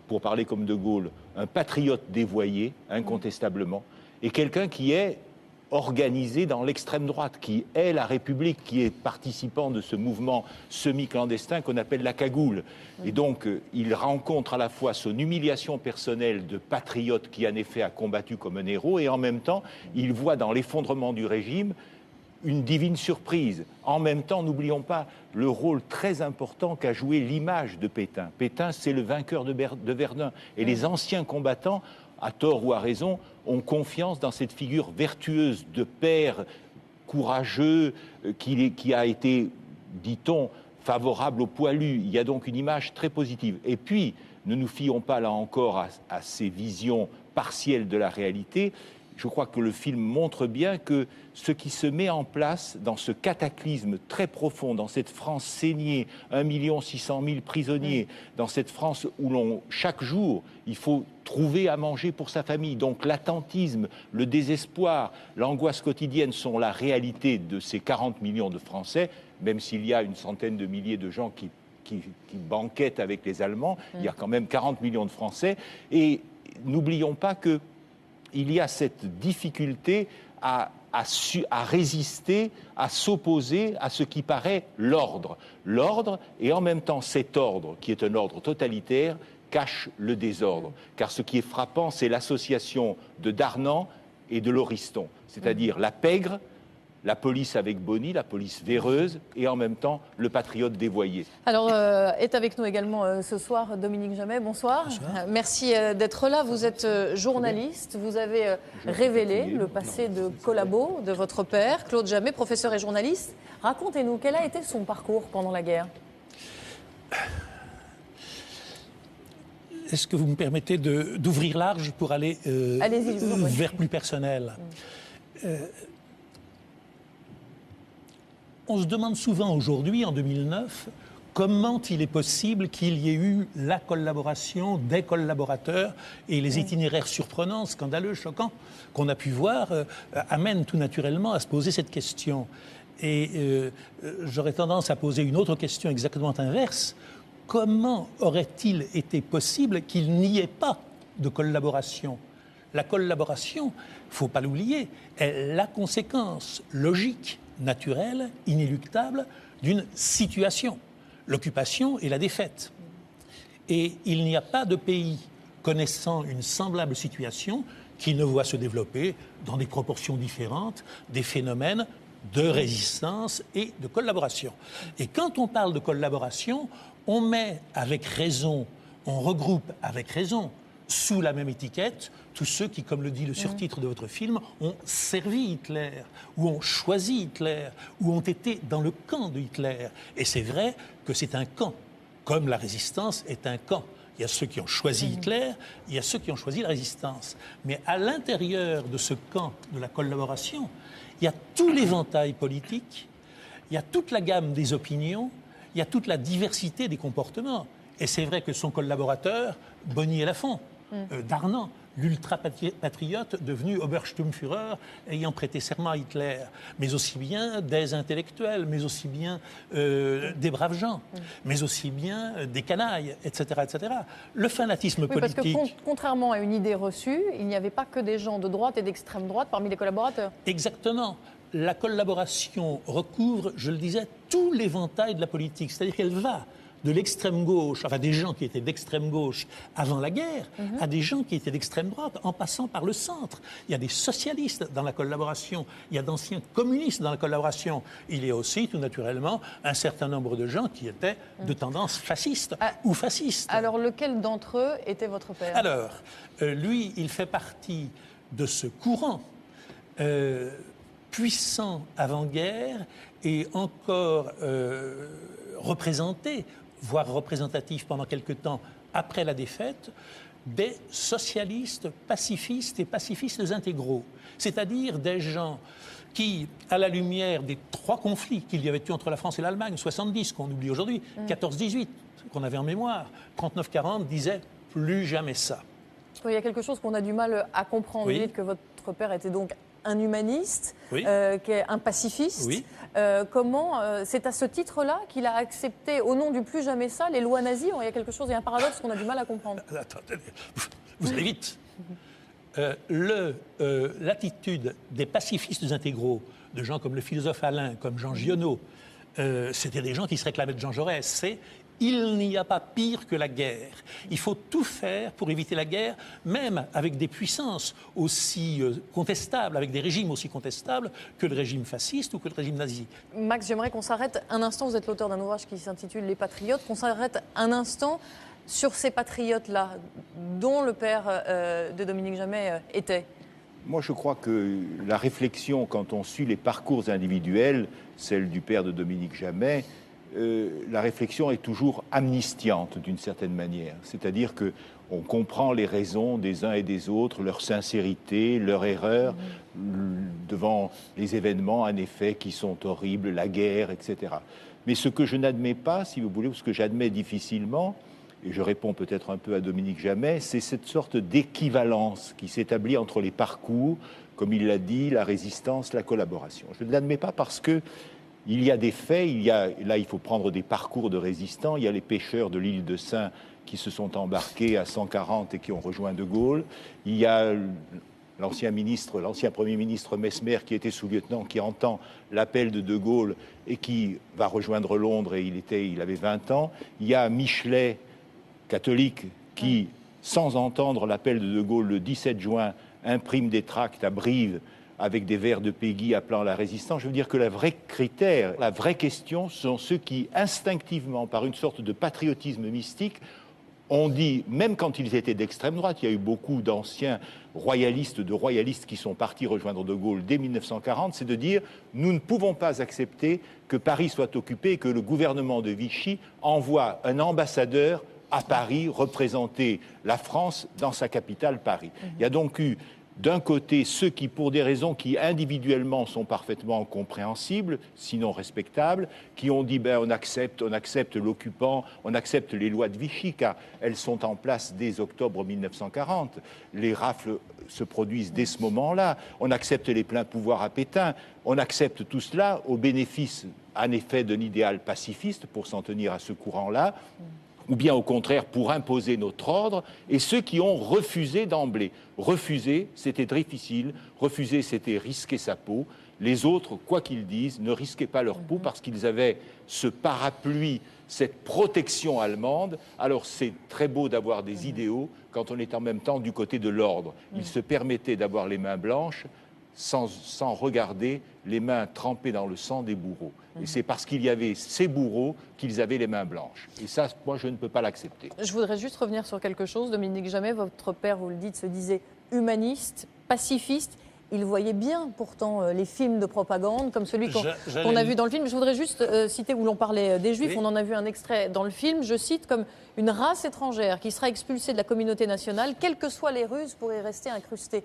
pour parler comme De Gaulle, un patriote dévoyé, incontestablement, et quelqu'un qui est organisé dans l'extrême droite, qui est la République, qui est participant de ce mouvement semi-clandestin qu'on appelle la cagoule. Et donc, il rencontre à la fois son humiliation personnelle de patriote qui, en effet, a combattu comme un héros, et en même temps, il voit dans l'effondrement du régime une divine surprise. En même temps, n'oublions pas le rôle très important qu'a joué l'image de Pétain. Pétain, c'est le vainqueur de Verdun. Et les anciens combattants, à tort ou à raison, ont confiance dans cette figure vertueuse de père courageux qui a été, dit-on, favorable aux poilus. Il y a donc une image très positive. Et puis, ne nous fions pas là encore à ces visions partielles de la réalité. Je crois que le film montre bien que ce qui se met en place dans ce cataclysme très profond, dans cette France saignée, 1 600 000 prisonniers, dans cette France où chaque jour, il faut trouver à manger pour sa famille. Donc l'attentisme, le désespoir, l'angoisse quotidienne sont la réalité de ces 40 millions de Français, même s'il y a une centaine de milliers de gens qui banquettent avec les Allemands, il y a quand même 40 millions de Français. Et n'oublions pas que il y a cette difficulté à résister, à s'opposer à ce qui paraît l'ordre. L'ordre, et en même temps cet ordre, qui est un ordre totalitaire, cache le désordre. Car ce qui est frappant, c'est l'association de Darnan et de Lauriston, c'est-à-dire la pègre, la police avec Bonny, la police véreuse, et en même temps le patriote dévoyé. Alors, est avec nous également ce soir Dominique Jamais. Bonsoir. Bonsoir. Merci d'être là. Vous êtes journaliste. Vous avez révélé le passé de collabo de votre père, Claude Jamais, professeur et journaliste. Racontez-nous, quel a été son parcours pendant la guerre ? Est-ce que vous me permettez d'ouvrir large pour aller vers plus personnel ? On se demande souvent aujourd'hui, en 2009, comment il est possible qu'il y ait eu la collaboration des collaborateurs et les itinéraires surprenants, scandaleux, choquants qu'on a pu voir amènent tout naturellement à se poser cette question. Et j'aurais tendance à poser une autre question exactement inverse. Comment aurait-il été possible qu'il n'y ait pas de collaboration ? La collaboration, il ne faut pas l'oublier, est la conséquence logique, naturelle, inéluctable d'une situation, l'occupation et la défaite. Et il n'y a pas de pays connaissant une semblable situation qui ne voit se développer dans des proportions différentes des phénomènes de résistance et de collaboration. Et quand on parle de collaboration, on met avec raison, on regroupe avec raison, sous la même étiquette, tous ceux qui, comme le dit le surtitre de votre film, ont servi Hitler, ou ont choisi Hitler, ou ont été dans le camp de Hitler. Et c'est vrai que c'est un camp, comme la résistance est un camp. Il y a ceux qui ont choisi Hitler, il y a ceux qui ont choisi la résistance. Mais à l'intérieur de ce camp de la collaboration, il y a tout l'éventail politique, il y a toute la gamme des opinions, il y a toute la diversité des comportements. Et c'est vrai que son collaborateur, Bonny et Lafont, Darnan, l'ultra-patriote devenu Obersturmführer ayant prêté serment à Hitler, mais aussi bien des intellectuels, mais aussi bien des braves gens, mais aussi bien des canailles, etc., etc. Le fanatisme politique... Parce que contrairement à une idée reçue, il n'y avait pas que des gens de droite et d'extrême droite parmi les collaborateurs. Exactement. La collaboration recouvre, je le disais, tout l'éventail de la politique, c'est-à-dire qu'elle va de l'extrême gauche, enfin des gens qui étaient d'extrême gauche avant la guerre, à des gens qui étaient d'extrême droite, en passant par le centre. Il y a des socialistes dans la collaboration, il y a d'anciens communistes dans la collaboration. Il y a aussi, tout naturellement, un certain nombre de gens qui étaient de tendance fasciste ou fasciste. Alors, lequel d'entre eux était votre père ? Alors, lui, il fait partie de ce courant puissant avant-guerre et encore représenté, voire représentatif pendant quelque temps après la défaite, des socialistes pacifistes et pacifistes intégraux. C'est-à-dire des gens qui, à la lumière des 3 conflits qu'il y avait eu entre la France et l'Allemagne, 70, qu'on oublie aujourd'hui, 14-18, qu'on avait en mémoire, 39-40, disaient « plus jamais ça ». Il y a quelque chose qu'on a du mal à comprendre. Oui. Vous dites que votre père était donc un humaniste, Oui. qui est un pacifiste. Oui. Comment c'est à ce titre-là qu'il a accepté, au nom du plus jamais ça, les lois nazies? Il y a quelque chose, il y a un paradoxe qu'on a du mal à comprendre. Attendez, vous allez vite. L'attitude des pacifistes intégraux, de gens comme le philosophe Alain, comme Jean Giono, c'était des gens qui se réclamaient de Jean Jaurès. C'est « il n'y a pas pire que la guerre ». Il faut tout faire pour éviter la guerre, même avec des puissances aussi contestables, avec des régimes aussi contestables que le régime fasciste ou que le régime nazi. Max, j'aimerais qu'on s'arrête un instant, vous êtes l'auteur d'un ouvrage qui s'intitule « Les Patriotes », qu'on s'arrête un instant sur ces patriotes-là, dont le père de Dominique Jamais était. Moi, je crois que la réflexion, quand on suit les parcours individuels, celle du père de Dominique Jamais, la réflexion est toujours amnistiante d'une certaine manière. C'est-à-dire qu'on comprend les raisons des uns et des autres, leur sincérité, leur erreur devant les événements, en effet, qui sont horribles, la guerre, etc. Mais ce que je n'admets pas, si vous voulez, ou ce que j'admets difficilement, et je réponds peut-être un peu à Dominique Jamais, c'est cette sorte d'équivalence qui s'établit entre les parcours, comme il l'a dit, la résistance, la collaboration. Je ne l'admets pas parce que il y a des faits, là il faut prendre des parcours de résistants, il y a les pêcheurs de l'île de Sein qui se sont embarqués à 140 et qui ont rejoint De Gaulle, il y a l'ancien Premier ministre Messmer qui était sous-lieutenant, qui entend l'appel de Gaulle et qui va rejoindre Londres et il avait 20 ans, il y a Michelet, catholique, qui, sans entendre l'appel de Gaulle le 17 juin, imprime des tracts à Brive avec des vers de Péguy appelant à la résistance. Je veux dire que la vraie critère, la vraie question, sont ceux qui, instinctivement, par une sorte de patriotisme mystique, ont dit, même quand ils étaient d'extrême droite, il y a eu beaucoup d'anciens royalistes, de royalistes qui sont partis rejoindre De Gaulle dès 1940, c'est de dire, nous ne pouvons pas accepter que Paris soit occupé et que le gouvernement de Vichy envoie un ambassadeur à Paris représenter la France dans sa capitale, Paris. Il y a donc eu d'un côté ceux qui, pour des raisons qui individuellement sont parfaitement compréhensibles, sinon respectables, qui ont dit on accepte l'occupant, on accepte les lois de Vichy, car elles sont en place dès octobre 1940. Les rafles se produisent dès ce moment-là. On accepte les pleins pouvoirs à Pétain. On accepte tout cela au bénéfice, en effet, d'un idéal pacifiste, pour s'en tenir à ce courant-là, ou bien au contraire pour imposer notre ordre, et ceux qui ont refusé d'emblée. Refuser, c'était difficile, refuser, c'était risquer sa peau. Les autres, quoi qu'ils disent, ne risquaient pas leur peau parce qu'ils avaient ce parapluie, cette protection allemande. Alors c'est très beau d'avoir des idéaux quand on est en même temps du côté de l'ordre. Ils se permettaient d'avoir les mains blanches sans regarder les mains trempées dans le sang des bourreaux. Et c'est parce qu'il y avait ces bourreaux qu'ils avaient les mains blanches. Et ça, moi, je ne peux pas l'accepter. Je voudrais juste revenir sur quelque chose. Dominique Jamais, votre père, vous le dites, se disait humaniste, pacifiste. Il voyait bien, pourtant, les films de propagande, comme celui qu'on a vu dans le film. Je voudrais juste citer, où l'on parlait des Juifs, oui. On en a vu un extrait dans le film, je cite, comme une race étrangère qui sera expulsée de la communauté nationale, quelles que soient les ruses, pour y rester incrustée.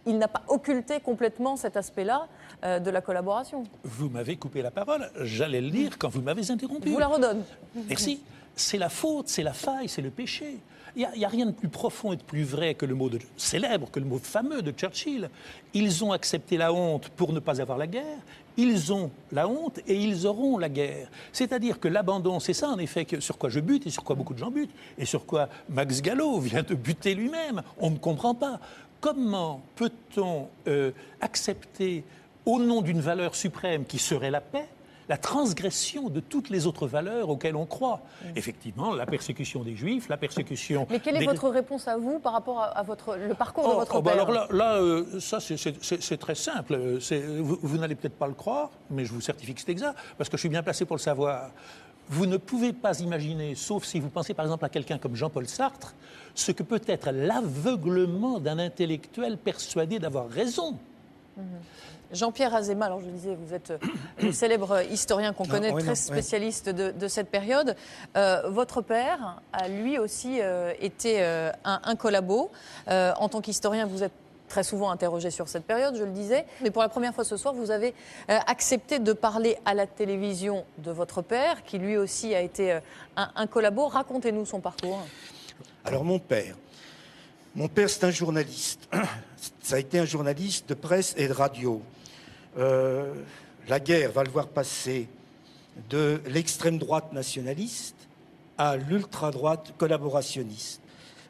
Il n'a pas occulté complètement cet aspect-là de la collaboration. Vous m'avez coupé la parole. J'allais le dire quand vous m'avez interrompu. Je vous la redonne. Merci. C'est la faute, c'est la faille, c'est le péché. Il n'y a rien de plus profond et de plus vrai que le mot célèbre, que le mot fameux de Churchill. Ils ont accepté la honte pour ne pas avoir la guerre. Ils ont la honte et ils auront la guerre. C'est-à-dire que l'abandon, c'est ça en effet sur quoi je bute et sur quoi beaucoup de gens butent et sur quoi Max Gallo vient de buter lui-même. On ne comprend pas. Comment peut-on accepter, au nom d'une valeur suprême qui serait la paix, la transgression de toutes les autres valeurs auxquelles on croit? Effectivement, la persécution des Juifs, la persécution... Mais quelle est votre réponse à vous par rapport à le parcours de votre père? Alors là ça c'est très simple. Vous n'allez peut-être pas le croire, mais je vous certifie que c'est exact, parce que je suis bien placé pour le savoir. Vous ne pouvez pas imaginer, sauf si vous pensez par exemple à quelqu'un comme Jean-Paul Sartre, ce que peut être l'aveuglement d'un intellectuel persuadé d'avoir raison. Jean-Pierre Azéma, alors je le disais, vous êtes le célèbre historien qu'on connaît, très spécialiste de cette période. Votre père a lui aussi été un collabo. En tant qu'historien, vous êtes très souvent interrogé sur cette période, je le disais. Mais pour la première fois ce soir, vous avez accepté de parler à la télévision de votre père, qui lui aussi a été un collabo. Racontez-nous son parcours. Alors mon père, c'est un journaliste. Ça a été un journaliste de presse et de radio. La guerre va le voir passer de l'extrême droite nationaliste à l'ultra-droite collaborationniste.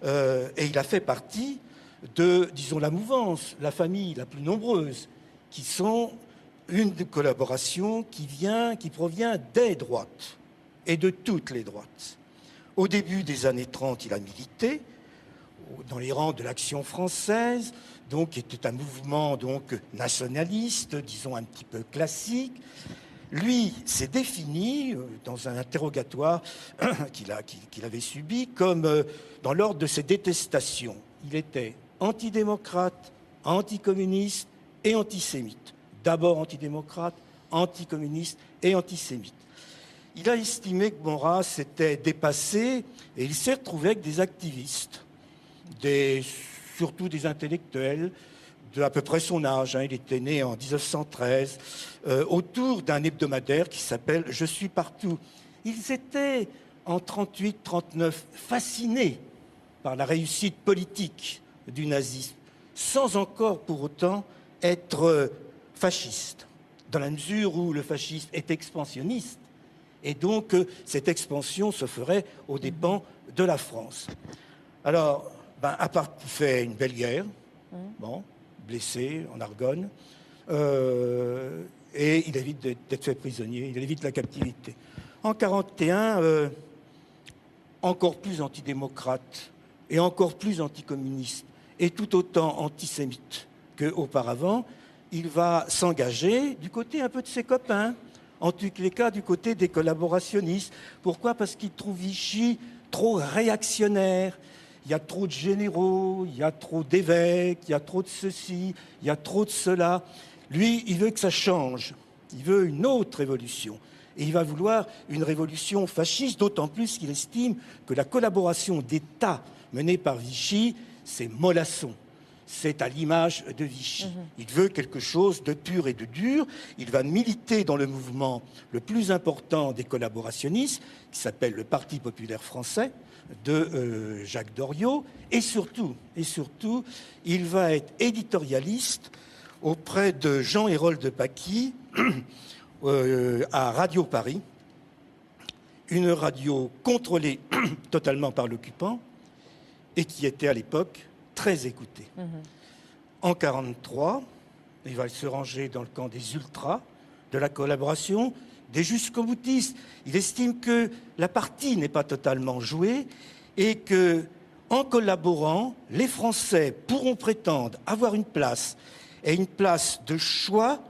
Et il a fait partie de, disons, la mouvance, la famille la plus nombreuse, qui sont une collaboration qui provient des droites, et de toutes les droites. Au début des années 30, il a milité dans les rangs de l'Action française, donc, qui était un mouvement donc, nationaliste, disons un petit peu classique. Lui s'est défini, dans un interrogatoire qu'il avait subi, comme dans l'ordre de ses détestations. Il était antidémocrate, anticommuniste et antisémite. D'abord antidémocrate, anticommuniste et antisémite. Il a estimé que Maurras s'était dépassé et il s'est retrouvé avec des activistes, surtout des intellectuels d'à peu près son âge. Il était né en 1913, autour d'un hebdomadaire qui s'appelle « Je suis partout ». Ils étaient, en 38-39, fascinés par la réussite politique du nazisme, sans encore pour autant être fascistes, dans la mesure où le fascisme est expansionniste, et donc cette expansion se ferait aux dépens de la France. Alors, à part fait une belle guerre, blessé en Argonne, et il évite d'être fait prisonnier, il évite la captivité. En 1941, encore plus antidémocrate et encore plus anticommuniste, et tout autant antisémite qu'auparavant, il va s'engager du côté un peu de ses copains, en tous les cas du côté des collaborationnistes. Pourquoi ? Parce qu'il trouve Vichy trop réactionnaire. Il y a trop de généraux, il y a trop d'évêques, il y a trop de ceci, il y a trop de cela. Lui, il veut que ça change. Il veut une autre révolution. Et il va vouloir une révolution fasciste, d'autant plus qu'il estime que la collaboration d'État menée par Vichy, c'est mollasson. C'est à l'image de Vichy. Il veut quelque chose de pur et de dur. Il va militer dans le mouvement le plus important des collaborationnistes, qui s'appelle le Parti populaire français, de Jacques Doriot, et surtout, il va être éditorialiste auprès de Jean-Hérold de Paqui à Radio Paris, une radio contrôlée totalement par l'occupant et qui était à l'époque très écoutée. En 1943, il va se ranger dans le camp des ultras, de la collaboration, des jusqu'au-boutistes. Il estime que la partie n'est pas totalement jouée et que, en collaborant, les Français pourront prétendre avoir une place, et une place de choix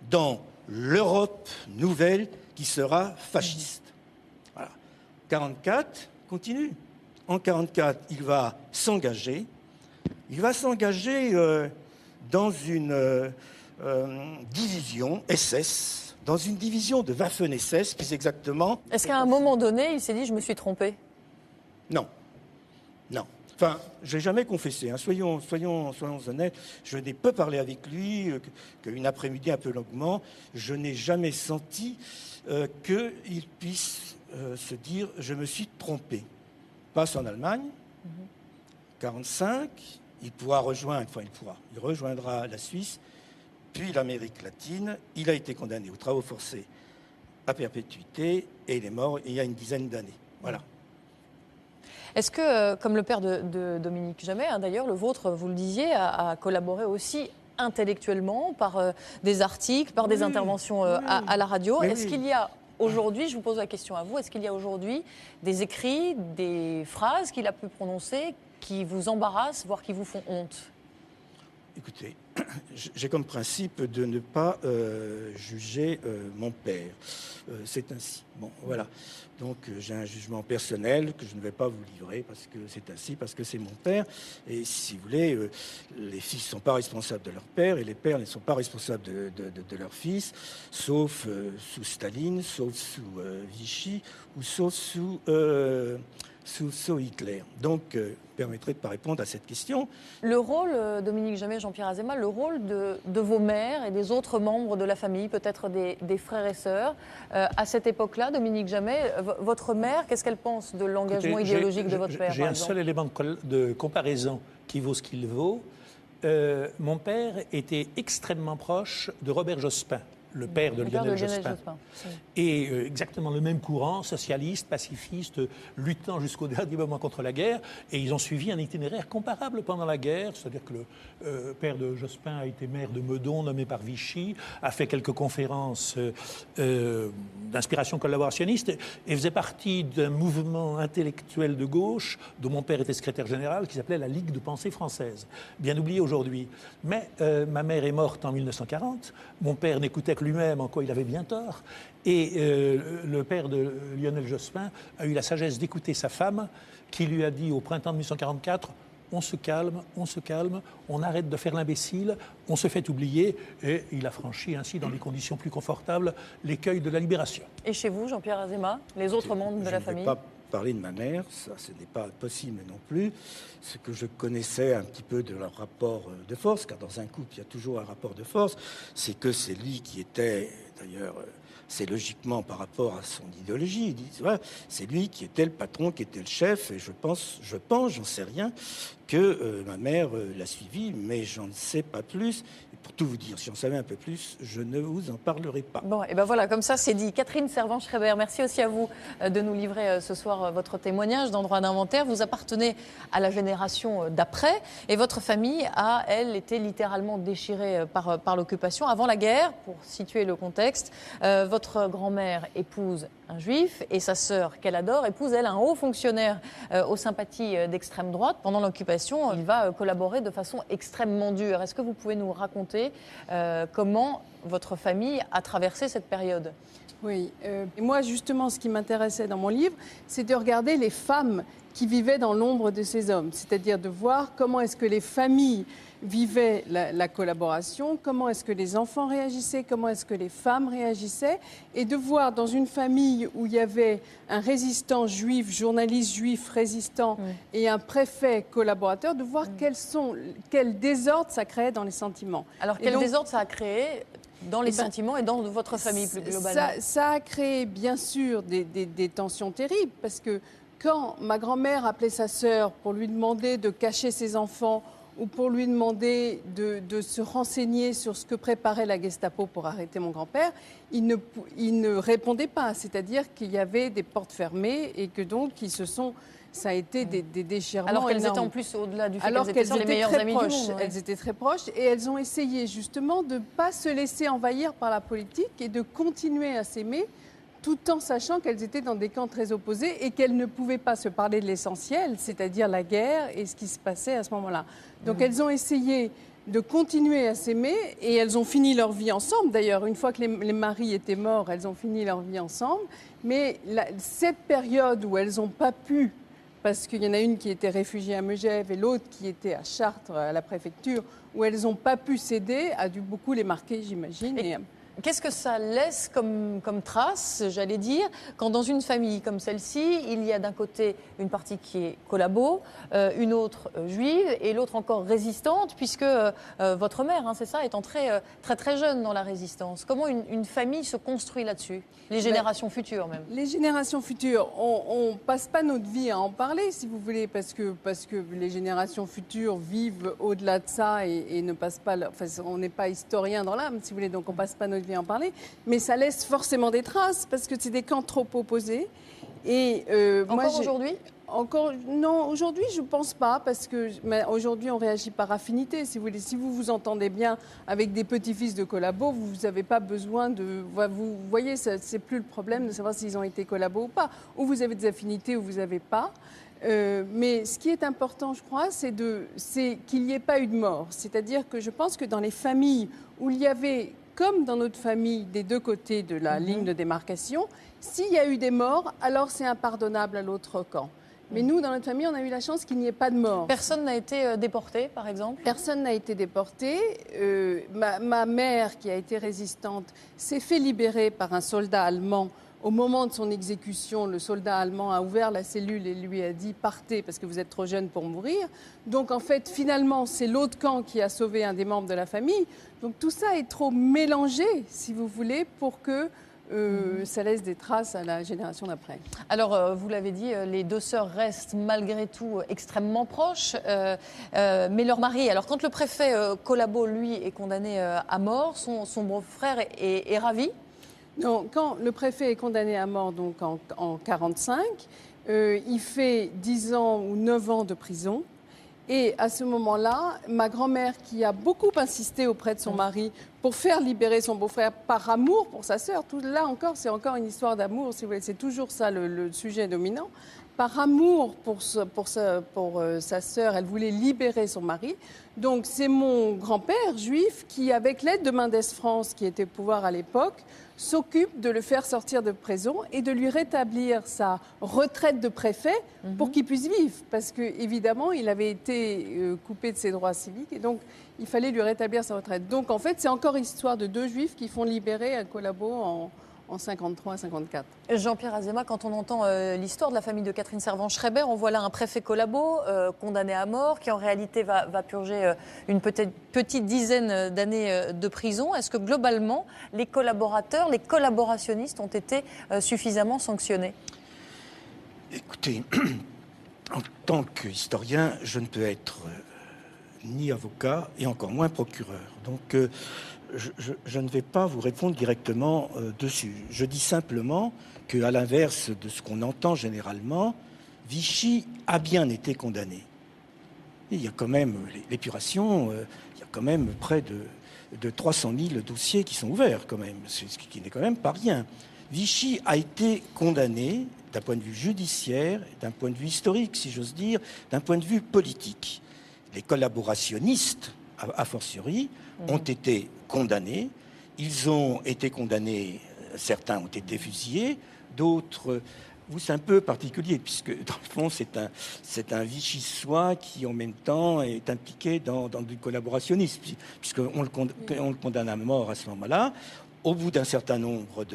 dans l'Europe nouvelle qui sera fasciste. Voilà. 1944 continue. En 1944, il va s'engager. Il va s'engager dans une division SS, dans une division de Waffen-SS, plus exactement. Est-ce qu'à un moment donné, il s'est dit « je me suis trompé » ? Non. Non. Enfin, je n'ai jamais confessé, hein. Soyons honnêtes. Je n'ai peu parlé avec lui qu'une après-midi un peu longuement. Je n'ai jamais senti qu'il puisse se dire « je me suis trompé ». Passe en Allemagne, 1945, il rejoindra la Suisse, puis l'Amérique latine. Il a été condamné aux travaux forcés à perpétuité et il est mort il y a une dizaine d'années. Voilà. Est-ce que, comme le père de Dominique Jamais, d'ailleurs, le vôtre, vous le disiez, a collaboré aussi intellectuellement par des articles, par des interventions à la radio. Est-ce qu'il y a aujourd'hui, je vous pose la question à vous, est-ce qu'il y a aujourd'hui des écrits, des phrases qu'il a pu prononcer qui vous embarrassent, voire qui vous font honte ? Écoutez, j'ai comme principe de ne pas juger mon père. C'est ainsi. Bon, voilà. Donc j'ai un jugement personnel que je ne vais pas vous livrer parce que c'est ainsi, parce que c'est mon père. Et si vous voulez, les fils ne sont pas responsables de leur père et les pères ne sont pas responsables de leurs fils, sauf sous Staline, sauf sous Vichy ou sauf sous Hitler. Donc, permettrait de ne pas répondre à cette question. Le rôle, Dominique Jamais, Jean-Pierre Azéma, le rôle de vos mères et des autres membres de la famille, peut-être des frères et sœurs, à cette époque-là, Dominique Jamais, votre mère, qu'est-ce qu'elle pense de l'engagement idéologique de votre père? J'ai un seul élément de comparaison qui vaut ce qu'il vaut. Mon père était extrêmement proche de Robert Jospin, le père de Lionel Jospin. Et exactement le même courant, socialiste, pacifiste, luttant jusqu'au dernier moment contre la guerre. Et ils ont suivi un itinéraire comparable pendant la guerre. C'est-à-dire que le père de Jospin a été maire de Meudon, nommé par Vichy, a fait quelques conférences d'inspiration collaborationniste et faisait partie d'un mouvement intellectuel de gauche dont mon père était secrétaire général, qui s'appelait la Ligue de pensée française. Bien oublié aujourd'hui. Mais ma mère est morte en 1940. Mon père n'écoutait que lui-même, en quoi il avait bien tort. Et le père de Lionel Jospin a eu la sagesse d'écouter sa femme, qui lui a dit au printemps de 1944, on se calme, on arrête de faire l'imbécile, on se fait oublier. Et il a franchi ainsi, dans des conditions plus confortables, l'écueil de la libération. Et chez vous, Jean-Pierre Azéma, les autres membres de la famille? Parler de ma mère, ça ce n'est pas possible non plus. Ce que je connaissais un petit peu de leur rapport de force, car dans un couple il y a toujours un rapport de force, c'est que c'est lui qui était, d'ailleurs c'est logiquement par rapport à son idéologie, voilà, c'est lui qui était le patron, qui était le chef, et je pense, j'en sais rien, que ma mère l'a suivi, mais j'en sais pas plus. Et pour tout vous dire, si j'en savais un peu plus, je ne vous en parlerai pas. Bon, et ben voilà, comme ça c'est dit. Catherine Servan-Schreiber, merci aussi à vous de nous livrer ce soir votre témoignage dans Droit d'inventaire. Vous appartenez à la génération d'après, et votre famille a, elle, été littéralement déchirée par l'occupation. Avant la guerre, pour situer le contexte, votre grand-mère épouse un juif, et sa sœur, qu'elle adore, épouse, elle, un haut fonctionnaire aux sympathies d'extrême droite. Pendant l'occupation, il va collaborer de façon extrêmement dure. Est-ce que vous pouvez nous raconter comment votre famille a traversé cette période? Oui, et moi justement ce qui m'intéressait dans mon livre, c'est de regarder les femmes qui vivaient dans l'ombre de ces hommes, c'est-à-dire de voir comment est-ce que les familles vivaient la collaboration, comment est-ce que les enfants réagissaient, comment est-ce que les femmes réagissaient, et de voir dans une famille où il y avait un résistant juif, journaliste juif résistant et un préfet collaborateur, de voir quel désordre ça créait dans les sentiments. Alors quel désordre ça a créé dans les sentiments et dans votre famille plus globalement? Ça a créé bien sûr des tensions terribles, parce que quand ma grand-mère appelait sa sœur pour lui demander de cacher ses enfants ou pour lui demander de se renseigner sur ce que préparait la Gestapo pour arrêter mon grand-père, il ne répondait pas. C'est-à-dire qu'il y avait des portes fermées et que donc ça a été des déchirements Alors qu'elles énormes. étaient en plus au-delà du fait qu'elles étaient les meilleures amies du monde. Elles étaient très proches et elles ont essayé justement de ne pas se laisser envahir par la politique et de continuer à s'aimer, tout en sachant qu'elles étaient dans des camps très opposés et qu'elles ne pouvaient pas se parler de l'essentiel, c'est-à-dire la guerre et ce qui se passait à ce moment-là. Donc elles ont essayé de continuer à s'aimer et elles ont fini leur vie ensemble. D'ailleurs, une fois que les maris étaient morts, elles ont fini leur vie ensemble. Mais cette période où elles n'ont pas pu, parce qu'il y en a une qui était réfugiée à Megève et l'autre qui était à Chartres, à la préfecture, où elles n'ont pas pu céder, a dû beaucoup les marquer, j'imagine. Qu'est-ce que ça laisse comme trace, j'allais dire, quand dans une famille comme celle-ci, il y a d'un côté une partie qui est collabo, une autre juive et l'autre encore résistante, puisque votre mère, c'est ça, est entrée très très jeune dans la résistance. Comment une famille se construit là-dessus? Les générations futures même. Les générations futures, on ne passe pas notre vie à en parler, si vous voulez, parce que les générations futures vivent au-delà de ça et ne passent pas... on n'est pas historien dans l'âme, si vous voulez, donc on ne passe pas notre vie à en parler. Mais ça laisse forcément des traces, parce que c'est des camps trop opposés. Et encore aujourd'hui? Non, aujourd'hui, je ne pense pas, parce que aujourd'hui, on réagit par affinité. Si vous voulez, si vous vous entendez bien avec des petits-fils de collabos, vous n'avez pas besoin de... Vous voyez, ce n'est plus le problème de savoir s'ils ont été collabos ou pas. Ou vous avez des affinités ou vous n'avez pas. Mais ce qui est important, je crois, c'est qu'il n'y ait pas eu de mort. C'est-à-dire que je pense que dans les familles où il y avait, comme dans notre famille, des deux côtés de la ligne de démarcation, s'il y a eu des morts, alors c'est impardonnable à l'autre camp. Mais nous, dans notre famille, on a eu la chance qu'il n'y ait pas de mort. Personne n'a été déporté, par exemple? Personne n'a été déporté. Ma mère, qui a été résistante, s'est fait libérer par un soldat allemand. Au moment de son exécution, le soldat allemand a ouvert la cellule et lui a dit « Partez, parce que vous êtes trop jeune pour mourir ». Donc, en fait, finalement, c'est l'autre camp qui a sauvé un des membres de la famille. Donc, tout ça est trop mélangé, si vous voulez, pour que ça laisse des traces à la génération d'après. Alors, vous l'avez dit, les deux sœurs restent malgré tout extrêmement proches. Mais leur mari, alors quand le préfet Collabo, lui, est condamné à mort, son beau-frère est ravi? Non, quand le préfet est condamné à mort, donc en 1945, il fait 10 ans ou 9 ans de prison. Et à ce moment-là, ma grand-mère, qui a beaucoup insisté auprès de son mari pour faire libérer son beau-frère par amour pour sa sœur, là encore, c'est encore une histoire d'amour, si vous voulez, c'est toujours ça le sujet dominant. Par amour pour sa sœur, elle voulait libérer son mari. Donc c'est mon grand-père juif qui, avec l'aide de Mendes France, qui était au pouvoir à l'époque, s'occupe de le faire sortir de prison et de lui rétablir sa retraite de préfet pour qu'il puisse vivre. Parce qu'évidemment, il avait été coupé de ses droits civiques et donc il fallait lui rétablir sa retraite. Donc en fait, c'est encore histoire de deux juifs qui font libérer un Collabo en 53-54. Jean-Pierre Azéma, quand on entend l'histoire de la famille de Catherine Servan-Schreiber, on voit là un préfet Collabo condamné à mort qui en réalité va purger une petite dizaine d'années de prison. Est-ce que globalement, les collaborateurs, les collaborationnistes ont été suffisamment sanctionnés? Écoutez, en tant qu'historien, je ne peux être ni avocat et encore moins procureur. Donc je ne vais pas vous répondre directement dessus. Je dis simplement qu'à l'inverse de ce qu'on entend généralement, Vichy a bien été condamné. Et il y a quand même l'épuration, il y a quand même près de 300 000 dossiers qui sont ouverts quand même, ce qui n'est quand même pas rien. Vichy a été condamné d'un point de vue judiciaire, d'un point de vue historique, si j'ose dire, d'un point de vue politique. Les collaborationnistes, a fortiori, ont été condamnés. Ils ont été condamnés, certains ont été fusillés, d'autres... C'est un peu particulier, puisque dans le fond, c'est un vichysois qui, en même temps, est impliqué dans du collaborationnisme, puisqu'on le condamne à mort à ce moment-là. Au bout d'un certain nombre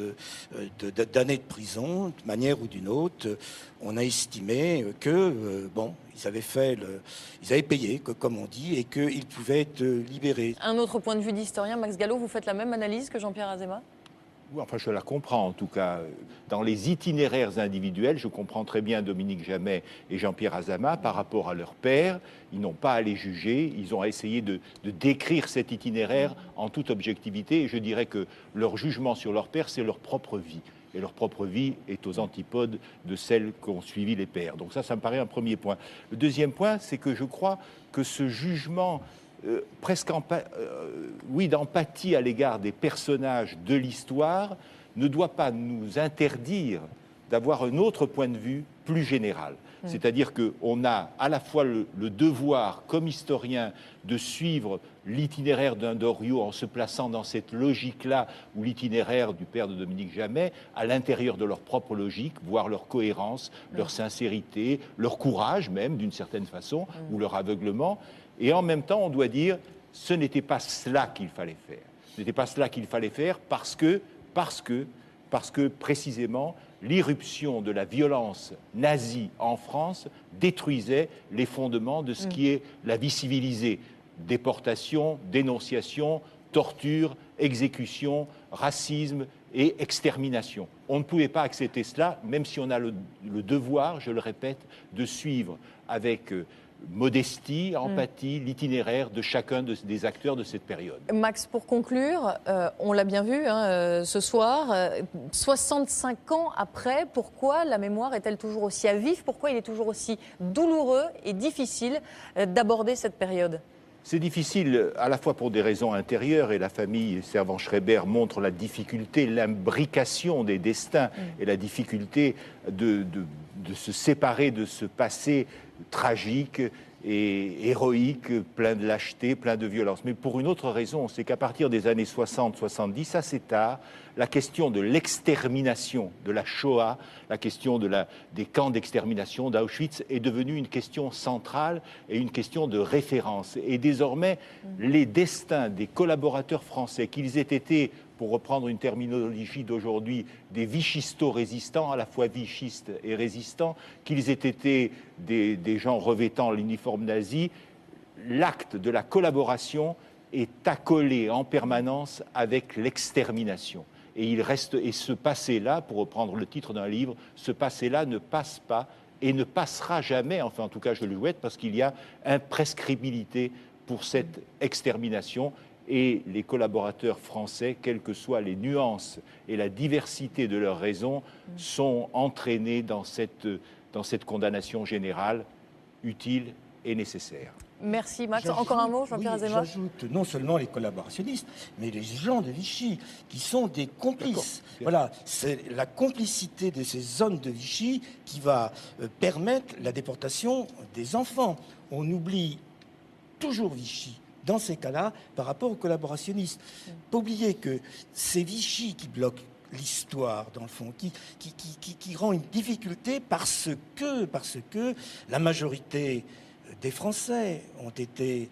d'années de prison, de manière ou d'une autre, on a estimé que, ils avaient payé, comme on dit, et qu'ils pouvaient être libérés. Un autre point de vue d'historien, Max Gallo, vous faites la même analyse que Jean-Pierre Azéma? Oui, enfin, je la comprends, en tout cas. Dans les itinéraires individuels, je comprends très bien Dominique Jamais et Jean-Pierre Azéma par rapport à leur père. Ils n'ont pas à les juger, ils ont essayé de décrire cet itinéraire en toute objectivité. Et je dirais que leur jugement sur leur père, c'est leur propre vie. Et leur propre vie est aux antipodes de celle qu'ont suivi les pères. Donc ça me paraît un premier point. Le deuxième point, c'est que je crois que ce jugement... d'empathie à l'égard des personnages de l'histoire ne doit pas nous interdire d'avoir un autre point de vue plus général. C'est-à-dire qu'on a à la fois le devoir, comme historien, de suivre l'itinéraire d'un Doriot en se plaçant dans cette logique-là, ou l'itinéraire du père de Dominique Jamais, à l'intérieur de leur propre logique, voir leur cohérence, leur sincérité, leur courage même, d'une certaine façon, ou leur aveuglement. Et en même temps, on doit dire, ce n'était pas cela qu'il fallait faire. Ce n'était pas cela qu'il fallait faire parce que précisément, l'irruption de la violence nazie en France détruisait les fondements de ce qui est la vie civilisée. Déportation, dénonciation, torture, exécution, racisme et extermination. On ne pouvait pas accepter cela, même si on a le devoir, je le répète, de suivre avec modestie, empathie, l'itinéraire de chacun des acteurs de cette période. Max, pour conclure, on l'a bien vu ce soir, 65 ans après, pourquoi la mémoire est-elle toujours aussi à vif? Pourquoi il est toujours aussi douloureux et difficile d'aborder cette période? C'est difficile à la fois pour des raisons intérieures, et la famille Servan-Schreiber montre la difficulté, l'imbrication des destins et la difficulté de se séparer de ce passé tragique et héroïque, plein de lâcheté, plein de violence. Mais pour une autre raison, c'est qu'à partir des années 60-70, assez tard, la question de l'extermination, de la Shoah, la question des camps d'extermination d'Auschwitz est devenue une question centrale et une question de référence. Et désormais, les destins des collaborateurs français, qu'ils aient été, pour reprendre une terminologie d'aujourd'hui, des vichisto-résistants, à la fois vichistes et résistants, qu'ils aient été des gens revêtant l'uniforme nazi, l'acte de la collaboration est accolé en permanence avec l'extermination. Et ce passé-là, pour reprendre le titre d'un livre, ce passé-là ne passe pas et ne passera jamais, enfin en tout cas je le souhaite, parce qu'il y a imprescriptibilité pour cette extermination. Et les collaborateurs français, quelles que soient les nuances et la diversité de leurs raisons, sont entraînés dans cette condamnation générale utile et nécessaire. Merci Max. Encore un mot, Jean-Pierre Azéma? J'ajoute non seulement les collaborationnistes, mais les gens de Vichy, qui sont des complices. Voilà, c'est la complicité de ces hommes de Vichy qui va permettre la déportation des enfants. On oublie toujours Vichy dans ces cas-là par rapport aux collaborationnistes. Pas oublier que c'est Vichy qui bloque l'histoire, dans le fond, qui rend une difficulté parce que la majorité des Français ont été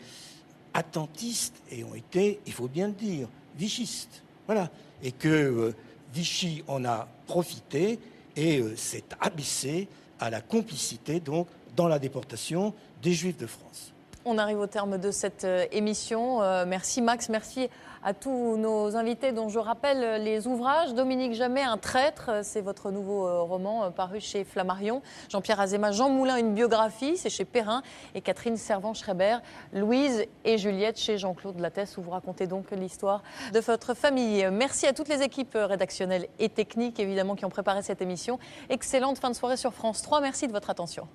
attentistes et ont été, il faut bien le dire, vichistes. Voilà. Et que Vichy en a profité et s'est abaissé à la complicité, donc, dans la déportation des Juifs de France. On arrive au terme de cette émission. Merci Max, merci à tous nos invités dont je rappelle les ouvrages. Dominique Jamais, Un traître, c'est votre nouveau roman paru chez Flammarion. Jean-Pierre Azéma, Jean Moulin, une biographie, c'est chez Perrin. Et Catherine Servan-Schreiber, Louise et Juliette chez Jean-Claude Lattès, où vous racontez donc l'histoire de votre famille. Merci à toutes les équipes rédactionnelles et techniques, évidemment, qui ont préparé cette émission. Excellente fin de soirée sur France 3. Merci de votre attention.